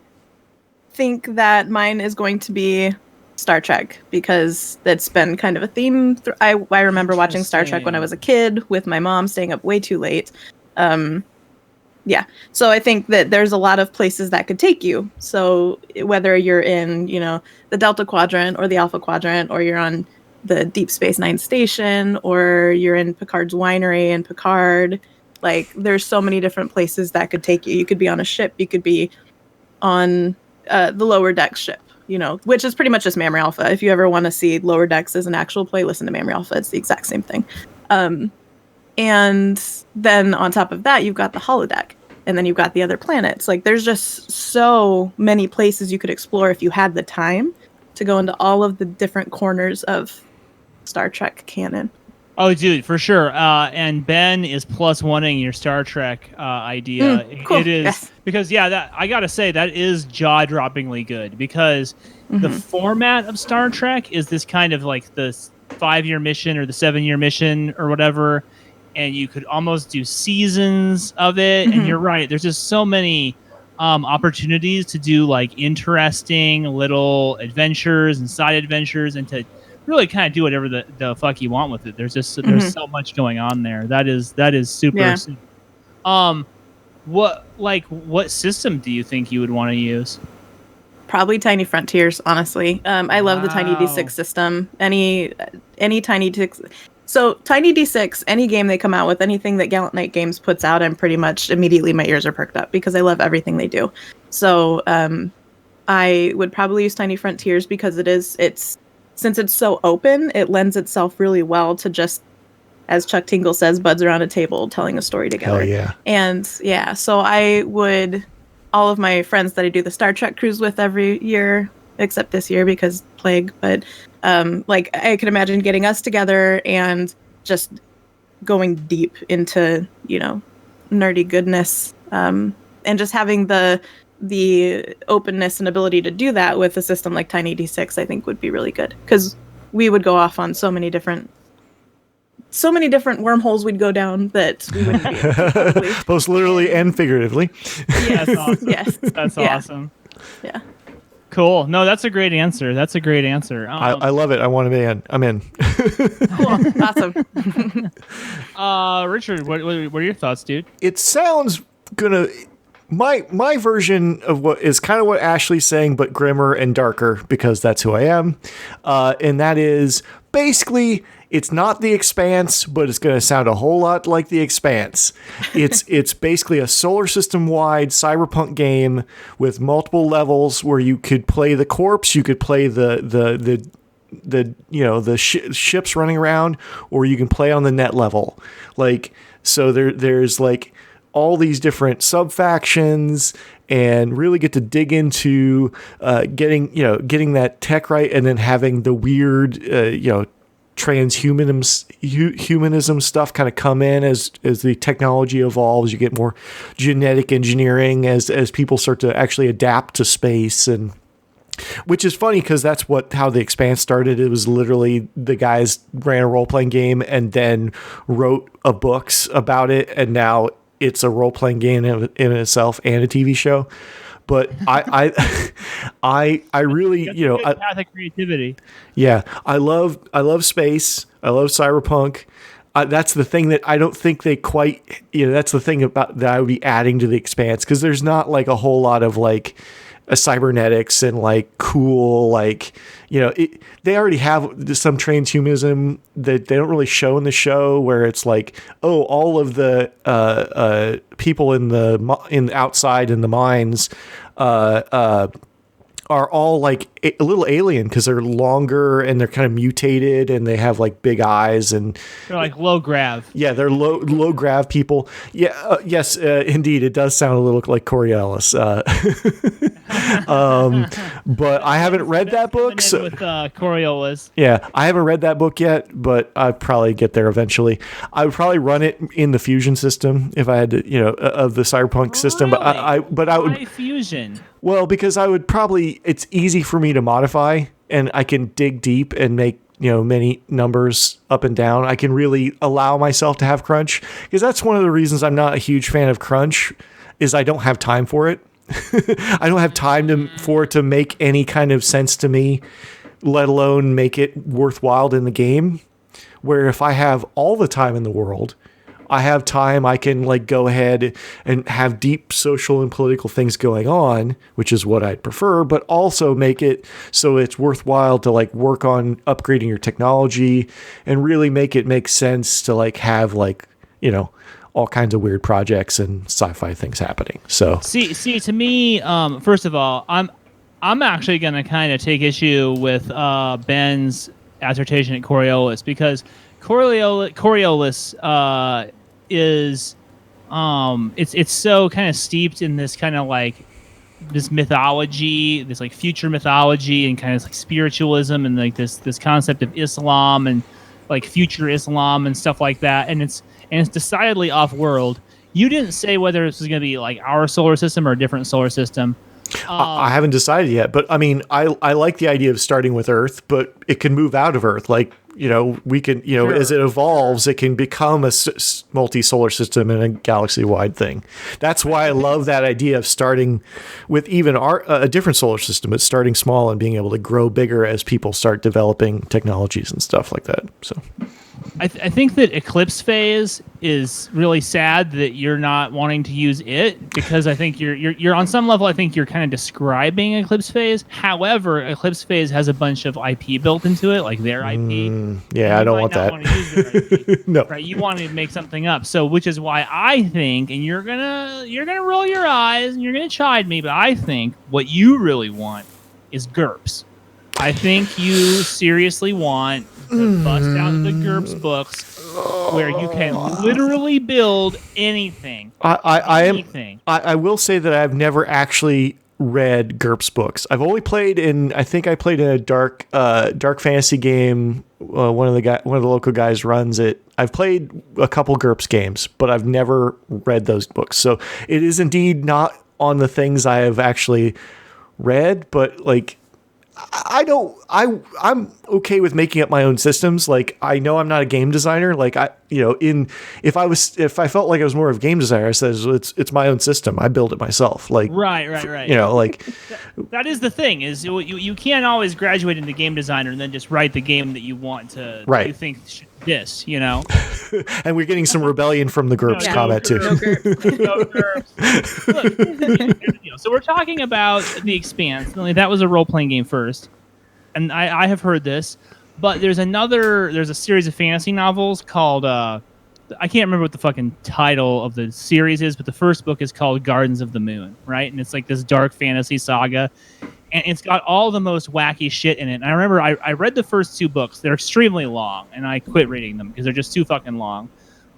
think that mine is going to be Star Trek, because that's been kind of a theme. I remember watching Star Trek when I was a kid with my mom, staying up way too late. Yeah, so I think that there's a lot of places that could take you. So whether you're in, the Delta Quadrant or the Alpha Quadrant, or you're on the Deep Space Nine station, or you're in Picard's winery in Picard, like there's so many different places that could take you. You could be on a ship. You could be on the Lower Decks ship, which is pretty much just Memory Alpha. If you ever want to see Lower Decks as an actual play, listen to Memory Alpha. It's the exact same thing. And then on top of that, you've got the holodeck, and then you've got the other planets. Like, there's just so many places you could explore if you had the time to go into all of the different corners of Star Trek canon. Oh, dude, for sure. And Ben is plus oneing your Star Trek idea. Cool. It is, yes. because that I gotta say, that is jaw-droppingly good, because the format of Star Trek is this kind of like the 5-year mission or the 7-year mission or whatever, and you could almost do seasons of it. And you're right, there's just so many opportunities to do like interesting little adventures and side adventures, and to really kind of do whatever the fuck you want with it. There's just there's so much going on there. That is super. Yeah. What system do you think you would want to use? Probably Tiny Frontiers, honestly. I love the Tiny D6 system. Any Tiny D6. So Tiny D6, any game they come out with, anything that Gallant Knight Games puts out, I'm pretty much immediately my ears are perked up, because I love everything they do. So I would probably use Tiny Frontiers, because since it's so open, it lends itself really well to just, as Chuck Tingle says, buds around a table telling a story together. Oh, yeah. And yeah, so I would, all of my friends that I do the Star Trek cruise with every year, except this year because plague, but I could imagine getting us together and just going deep into, nerdy goodness, and just having the openness and ability to do that with a system like Tiny D6, I think would be really good, because we would go off on so many different wormholes we'd go down that we wouldn't be able to, probably. Both literally and figuratively. Yes. That's awesome. Yes. That's awesome. Yeah. Cool. No, that's a great answer. I love it. I want to be in. I'm in. Cool. Awesome. Richard, what are your thoughts, dude? It sounds gonna. My version of what is kind of what Ashley's saying, but grimmer and darker, because that's who I am. And that is basically, it's not The Expanse, but it's going to sound a whole lot like The Expanse. It's basically a solar system wide cyberpunk game with multiple levels where you could play the corpse, you could play the ships running around, or you can play on the net level. Like, so there's like all these different sub factions, and really get to dig into getting that tech right, and then having the weird transhumanism stuff kind of come in as the technology evolves. You get more genetic engineering as people start to actually adapt to space, and which is funny because that's how The Expanse started. It was literally the guys ran a role-playing game and then wrote books about it, and now it's a role-playing game in itself and a TV show. But I really, path of creativity. Yeah, I love space. I love cyberpunk. That's the thing that I don't think they quite, that's the thing about that I would be adding to The Expanse, because there's not like a whole lot of like a cybernetics and like cool, like, they already have some transhumanism that they don't really show in the show, where it's like, oh, all of the people in outside in the mines are all like a little alien because they're longer and they're kind of mutated and they have like big eyes and They're like low grav. yeah, they're low grav people. Yeah, yes, indeed, it does sound a little like Coriolis. But I haven't read that book. So With Coriolis. yeah, I haven't read that book yet, but I'd probably get there eventually. I would probably run it in the fusion system if I had to, of the cyberpunk system. But I would. Why fusion? Well, because I would probably, it's easy for me to modify and I can dig deep and make, many numbers up and down. I can really allow myself to have crunch because that's one of the reasons I'm not a huge fan of crunch is I don't have time for it. I don't have time for it to make any kind of sense to me, let alone make it worthwhile in the game. Where if I have all the time in the world, I have time, I can like go ahead and have deep social and political things going on, which is what I'd prefer, but also make it so it's worthwhile to like work on upgrading your technology and really make it make sense to like have like, all kinds of weird projects and sci-fi things happening. So see to me, first of all, I'm actually going to kind of take issue with Ben's assertion at Coriolis because Coriolis is it's so kind of steeped in this kind of like this mythology, this like future mythology and kind of like spiritualism and like this concept of Islam and like future Islam and stuff like that, and it's decidedly off-world. You didn't say whether this was going to be like our solar system or a different solar system. I haven't decided yet, but I mean, I like the idea of starting with Earth, but it can move out of Earth. Like, we can, Sure. as it evolves, it can become a multi-solar system and a galaxy-wide thing. That's why I love that idea of starting with even a different solar system. It's starting small and being able to grow bigger as people start developing technologies and stuff like that. So I think that Eclipse Phase is really sad that you're not wanting to use it because I think you're on some level. I think you're kind of describing Eclipse Phase. However, Eclipse Phase has a bunch of IP built into it, like their IP. Yeah, I don't want that. Want to use their IP, No. right? You want to make something up. So, which is why I think, and you're gonna roll your eyes and you're gonna chide me, but I think what you really want is GURPS. I think you seriously want to bust out the GURPS books where you can literally build anything. I will say that I've never actually read GURPS books. I've only played I think I played in a dark fantasy game. One of the local guys runs it. I've played a couple GURPS games, but I've never read those books. So it is indeed not on the things I have actually read, but like, I'm okay with making up my own systems. Like, I know I'm not a game designer. Like, if I felt like I was more of a game designer, I said it's my own system. I build it myself. Like, right. Like that is the thing is you can't always graduate into game designer and then just write the game that you want to. Right. You think this, And we're getting some rebellion from the GURPS comment too. No GURPS. Look, so we're talking about The Expanse. That was a role-playing game first, and I have heard this, but there's a series of fantasy novels called I can't remember what the fucking title of the series is, but the first book is called Gardens of the Moon, right? And it's like this dark fantasy saga, and it's got all the most wacky shit in it. And I remember I read the first two books. They're extremely long, and I quit reading them because they're just too fucking long.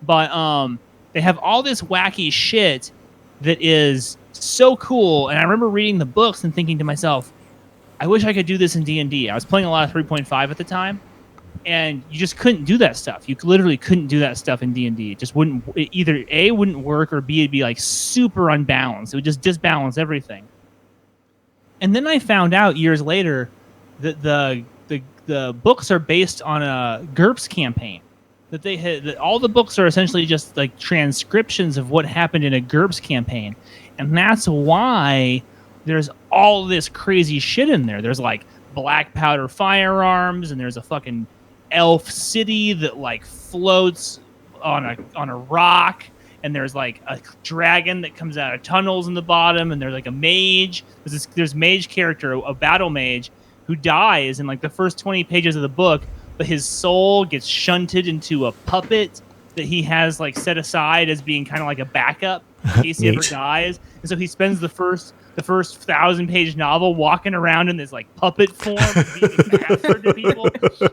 But they have all this wacky shit that is so cool. And I remember reading the books and thinking to myself, I wish I could do this in D&D. I was playing a lot of 3.5 at the time, and you just couldn't do that stuff. You literally couldn't do that stuff in D&D. It just wouldn't. Either A, wouldn't work, or B, it'd be like super unbalanced. It would just disbalance everything. And then I found out years later that the books are based on a GURPS campaign. That all the books are essentially just like transcriptions of what happened in a GURPS campaign, and that's why there's all this crazy shit in there. There's like black powder firearms, and there's a fucking elf city that like floats on a rock, and there's like a dragon that comes out of tunnels in the bottom, and there's like a mage. There's mage character, a battle mage, who dies in like the first 20 pages of the book, but his soul gets shunted into a puppet that he has like set aside as being kind of like a backup. in case he ever Neat. dies. And so he spends the first 1,000-page novel walking around in this like puppet form, being a bastard to people.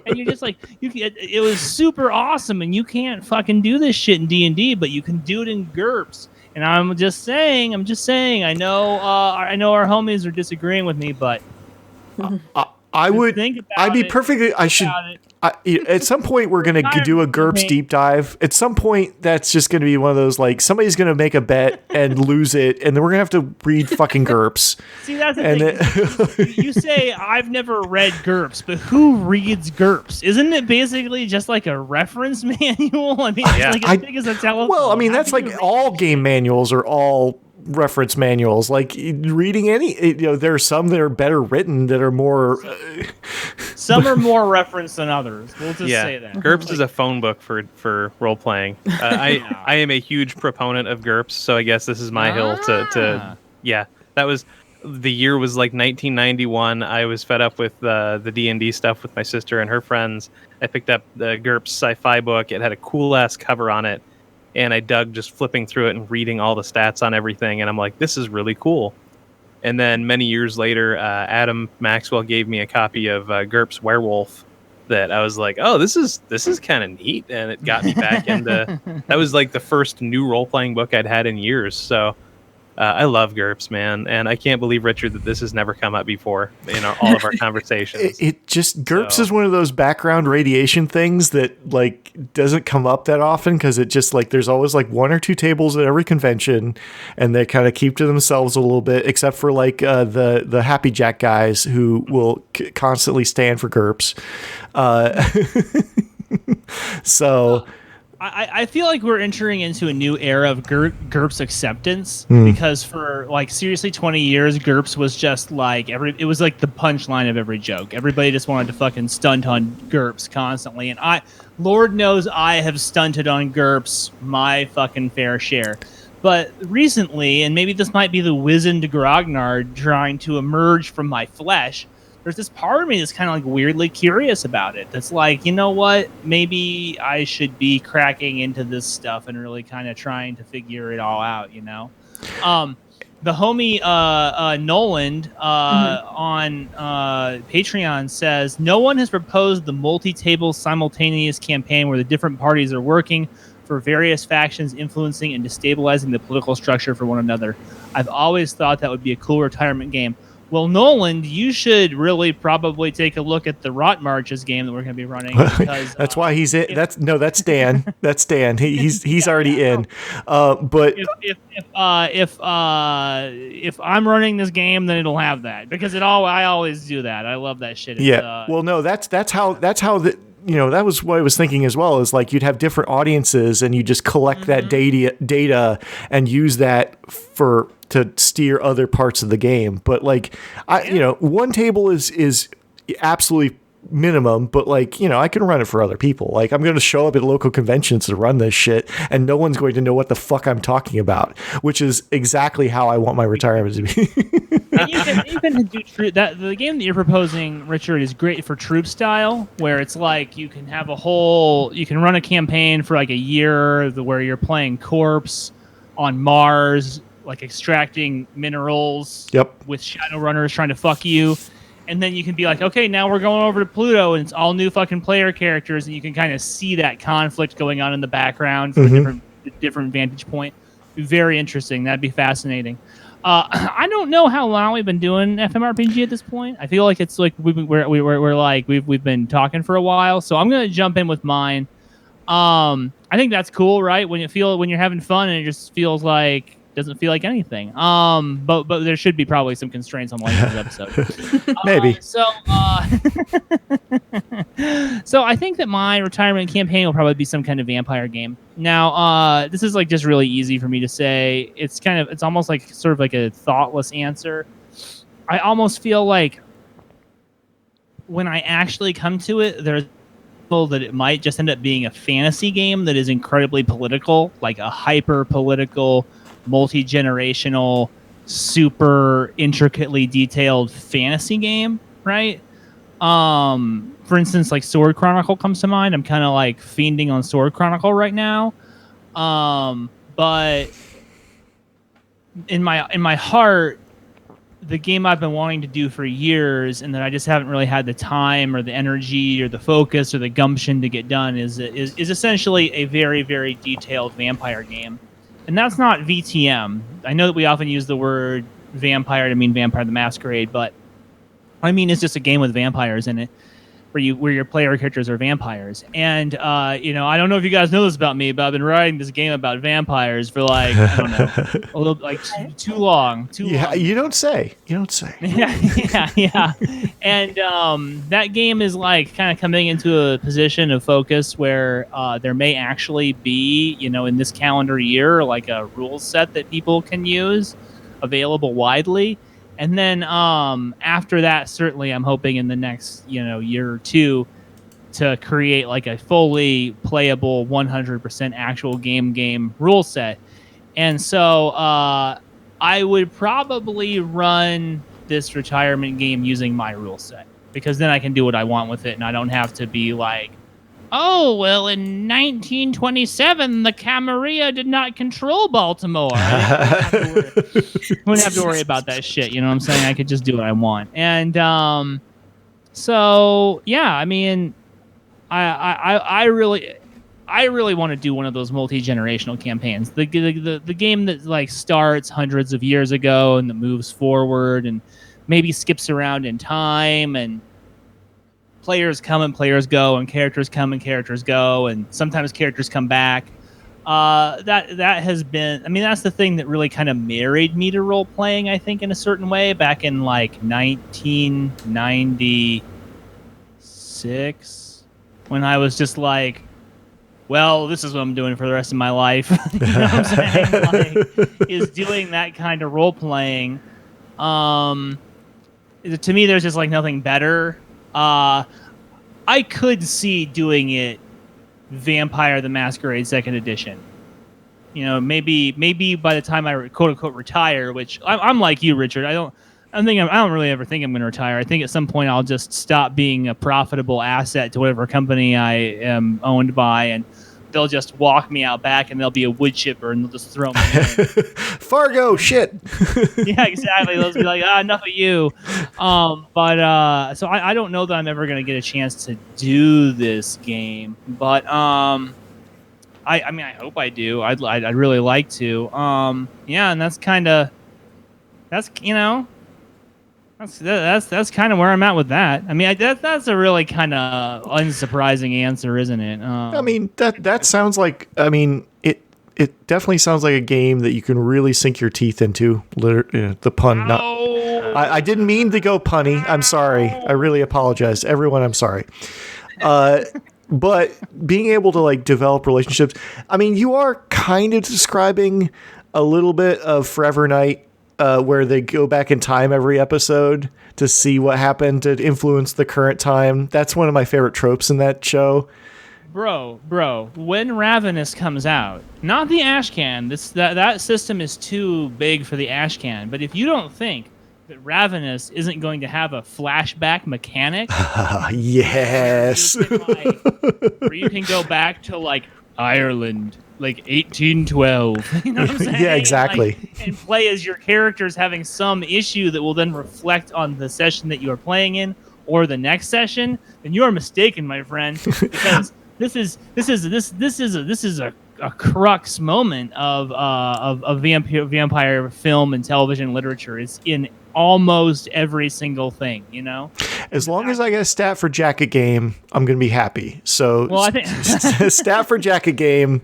And you're just like, it was super awesome, and you can't fucking do this shit in D&D, but you can do it in GURPS. And I'm just saying. I know our homies are disagreeing with me, but I would. think about I'd be it. perfectly. I should. At some point, we're going to do a GURPS deep dive. At some point, that's just going to be one of those, like, somebody's going to make a bet and lose it, and then we're going to have to read fucking GURPS. See, that's the thing. You say, I've never read GURPS, but who reads GURPS? Isn't it basically just like a reference manual? I mean, it's like as big as a telephone. Well, I mean, that's like all game manuals are all reference manuals. Like reading any, there are some that are better written that are more. Some are more referenced than others. We'll just say that. GURPS is a phone book for role playing. I am a huge proponent of GURPS, so I guess this is my hill to. Yeah, that was. The year was like 1991. I was fed up with the D&D stuff with my sister and her friends. I picked up the GURPS sci-fi book. It had a cool-ass cover on it, and I dug just flipping through it and reading all the stats on everything, and I'm like, this is really cool. And then many years later, Adam Maxwell gave me a copy of GURPS Werewolf that I was like, oh, this is kind of neat, and it got me back into... That was like the first new role-playing book I'd had in years, so... I love GURPS, man, and I can't believe, Richard, that this has never come up before in all of our conversations. GURPS is one of those background radiation things that like doesn't come up that often because it just like there's always like one or two tables at every convention, and they kind of keep to themselves a little bit, except for like the Happy Jack guys who will constantly stand for GURPS. So. I feel like we're entering into a new era of GURPS acceptance because for like seriously 20 years GURPS was just like it was like the punchline of every joke. Everybody just wanted to fucking stunt on GURPS constantly, and Lord knows I have stunted on GURPS my fucking fair share. But recently, and maybe this might be the wizened grognard trying to emerge from my flesh, there's this part of me that's kind of like weirdly curious about it. That's like, you know what? Maybe I should be cracking into this stuff and really kind of trying to figure it all out, you know? The homie Noland on Patreon says, no one has proposed the multi-table simultaneous campaign where the different parties are working for various factions, influencing and destabilizing the political structure for one another. I've always thought that would be a cool retirement game. Well, Noland, you should really probably take a look at the Rot Marches game that we're going to be running. Because, that's why he's in. That's Dan. That's Dan. He's already in. But if I'm running this game, then it'll have that because I always do that. I love that shit. Well, no, that's how that was what I was thinking as well, is like you'd have different audiences and you just collect that data and use that to steer other parts of the game. But like, one table is absolutely minimum, but like, I can run it for other people. Like I'm going to show up at local conventions to run this shit and no one's going to know what the fuck I'm talking about, which is exactly how I want my retirement to be. And you can do that. The game that you're proposing, Richard, is great for troop style, where it's like you can have you can run a campaign for like a year where you're playing corpse on Mars, like extracting minerals with Shadowrunners trying to fuck you. And then you can be like, okay, now we're going over to Pluto, and it's all new fucking player characters, and you can kind of see that conflict going on in the background from a different vantage point. Very interesting. That'd be fascinating. I don't know how long we've been doing FMRPG at this point. I feel like it's like we've been talking for a while, so I'm gonna jump in with mine. I think that's cool, right? When you're having fun and it just doesn't feel like anything. But there should be probably some constraints on length of this episode. Maybe. So I think that my retirement campaign will probably be some kind of vampire game. Now, this is like just really easy for me to say. It's almost like sort of like a thoughtless answer. I almost feel like when I actually come to it, there's that it might just end up being a fantasy game that is incredibly political, like a hyper political, multi-generational, super intricately detailed fantasy game, right? For instance, like Sword Chronicle comes to mind. I'm kind of like fiending on Sword Chronicle right now. But in my heart, the game I've been wanting to do for years, and that I just haven't really had the time or the energy or the focus or the gumption to get done, is essentially a very, very detailed vampire game. And that's not VTM. I know that we often use the word vampire to mean Vampire the Masquerade, but I mean it's just a game with vampires in it, where your player characters are vampires. And I don't know if you guys know this about me, but I've been writing this game about vampires for like, I don't know, a little like too long. Yeah, you don't say. Yeah. And that game is like kind of coming into a position of focus where there may actually be, in this calendar year, like a rule set that people can use available widely. And then after that, certainly I'm hoping in the next, year or two to create like a fully playable 100% actual game rule set. And so I would probably run this retirement game using my rule set, because then I can do what I want with it and I don't have to be like, oh, well, in 1927, the Camarilla did not control Baltimore. I wouldn't have to worry about that shit. You know what I'm saying? I could just do what I want. And so, yeah, I mean, I really want to do one of those multi-generational campaigns. The game that like starts hundreds of years ago and that moves forward and maybe skips around in time, and players come and players go, and characters come and characters go, and sometimes characters come back. That has been, I mean, that's the thing that really kind of married me to role playing, I think, in a certain way, back in like 1996, when I was just like, well, this is what I'm doing for the rest of my life. You know what I'm saying? Like, is doing that kind of role playing. To me, there's just like nothing better. I could see doing it Vampire the Masquerade 2nd Edition. Maybe by the time I quote unquote retire, which I'm like you, Richard. I don't really ever think I'm going to retire. I think at some point I'll just stop being a profitable asset to whatever company I am owned by, and they'll just walk me out back, and there'll be a wood chipper, and they'll just throw me in. Fargo, shit. Yeah, exactly. They'll just be like, enough of you. So I don't know that I'm ever going to get a chance to do this game, but I mean, I hope I do. I'd really like to. Yeah, and that's kind of that's kind of where I'm at with that. I mean, that's a really kind of unsurprising answer, isn't it? I mean, that sounds like, I mean, it definitely sounds like a game that you can really sink your teeth into. The pun. I didn't mean to go punny. I'm sorry. I really apologize. Everyone, I'm sorry. But being able to like develop relationships, I mean, you are kind of describing a little bit of Forever Night, where they go back in time every episode to see what happened to influence the current time. That's one of my favorite tropes in that show. Bro, when Ravenous comes out, not the Ashcan, that system is too big for the Ashcan, but if you don't think that Ravenous isn't going to have a flashback mechanic, yes, where you can go back to like Ireland, like 1812. You know what I'm saying? Yeah, exactly. And play as your characters having some issue that will then reflect on the session that you are playing in or the next session, then you are mistaken, my friend, because this is a crux moment of vampire film and television literature. It's in almost every single thing, As long as I get a stat for jacket game, I'm going to be happy. So, well, I think stat for jacket game.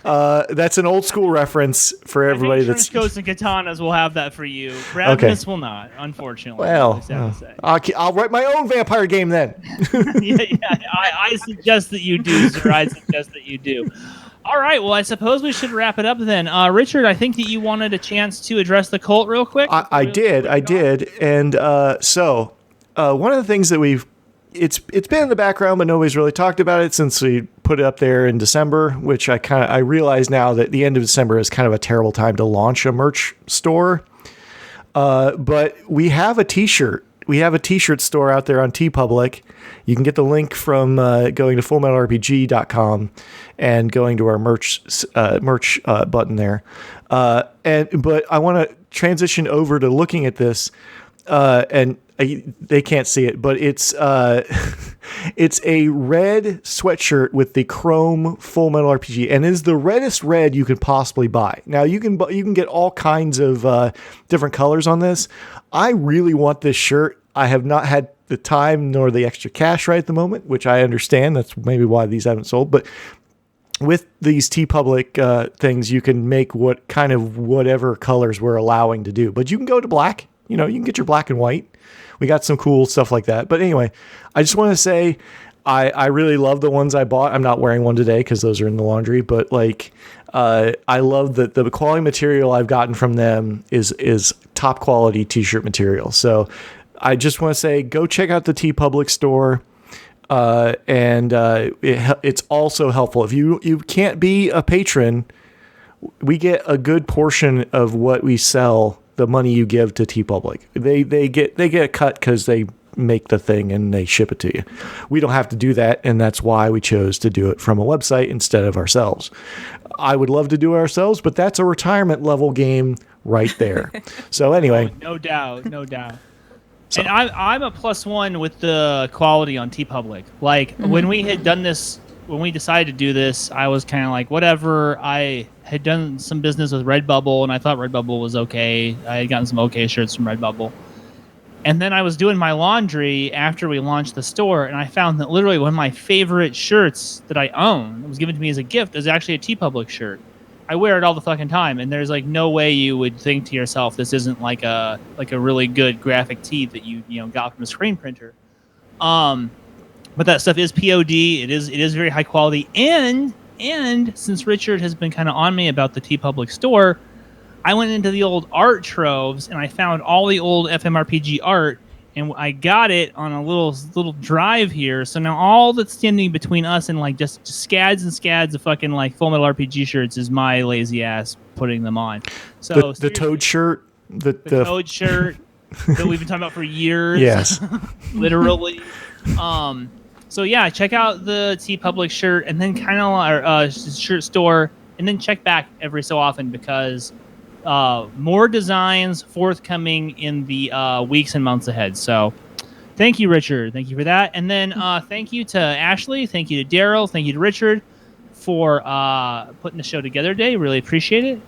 That's an old school reference for everybody. That's Coats and Katanas will have that for you. Ravenous will not, unfortunately. Well, I'll write my own vampire game then. I suggest that you do, sir. I suggest that you do. All right, well, I suppose we should wrap it up then. Richard, I think that you wanted a chance to address the cult real quick. I did. And so one of the things that it's been in the background, but nobody's really talked about it since we put it up there in December, which I realize now that the end of December is kind of a terrible time to launch a merch store. But we have a t-shirt we have a T-shirt store out there on TeePublic. You can get the link from going to FullMetalRPG.com and going to our merch button there. But I want to transition over to looking at this, and they can't see it, but it's it's a red sweatshirt with the chrome Full Metal RPG, and is the reddest red you could possibly buy. Now you can get all kinds of different colors on this. I really want this shirt. I have not had the time nor the extra cash right at the moment, which I understand. That's maybe why these haven't sold. But with these TeePublic things, you can make whatever colors we're allowing to do. But you can go to black. You can get your black and white. We got some cool stuff like that. But anyway, I just want to say I really love the ones I bought. I'm not wearing one today because those are in the laundry. But I love that the quality material I've gotten from them is top quality T-shirt material. So I just want to say, go check out the TeePublic store. It's also helpful. If you can't be a patron, we get a good portion of what we sell, the money you give to TeePublic. They get a cut because they make the thing and they ship it to you. We don't have to do that, and that's why we chose to do it from a website instead of ourselves. I would love to do it ourselves, but that's a retirement level game right there. So anyway, no doubt. So, and I'm a +1 with the quality on TeePublic. When we had done this, when we decided to do this, I was kind of like, whatever. I had done some business with Redbubble, and I thought Redbubble was okay. I had gotten some okay shirts from Redbubble. And then I was doing my laundry after we launched the store, and I found that literally one of my favorite shirts that I own, that was given to me as a gift, is actually a TeePublic shirt. I wear it all the fucking time, and there's no way you would think to yourself this isn't like a really good graphic tee that you got from a screen printer. But that stuff is POD. It is very high quality, and since Richard has been kind of on me about the TeePublic store, I went into the old art troves and I found all the old FMRPG art, and I got it on a little drive here. So now all that's standing between us and just scads and scads of fucking Full Metal RPG shirts is my lazy ass putting them on. So the Toad shirt, the Toad shirt that we've been talking about for years. Yes, literally. So yeah, check out the TeePublic shirt, and then our shirt store, and then check back every so often because more designs forthcoming in the weeks and months ahead. So thank you, Richard. Thank you for that. And then thank you to Ashley. Thank you to Darrell. Thank you to Richard for putting the show together today. Really appreciate it.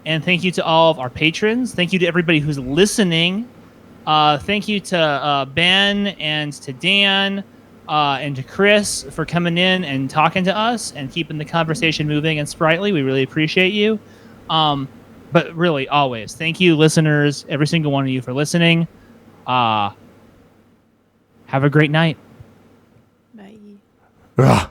And thank you to all of our patrons. Thank you to everybody who's listening. Thank you to Ben and to Dan and to Chris for coming in and talking to us and keeping the conversation moving and sprightly. We really appreciate you. But really, always, thank you, listeners, every single one of you for listening. Have a great night. Bye. Ugh.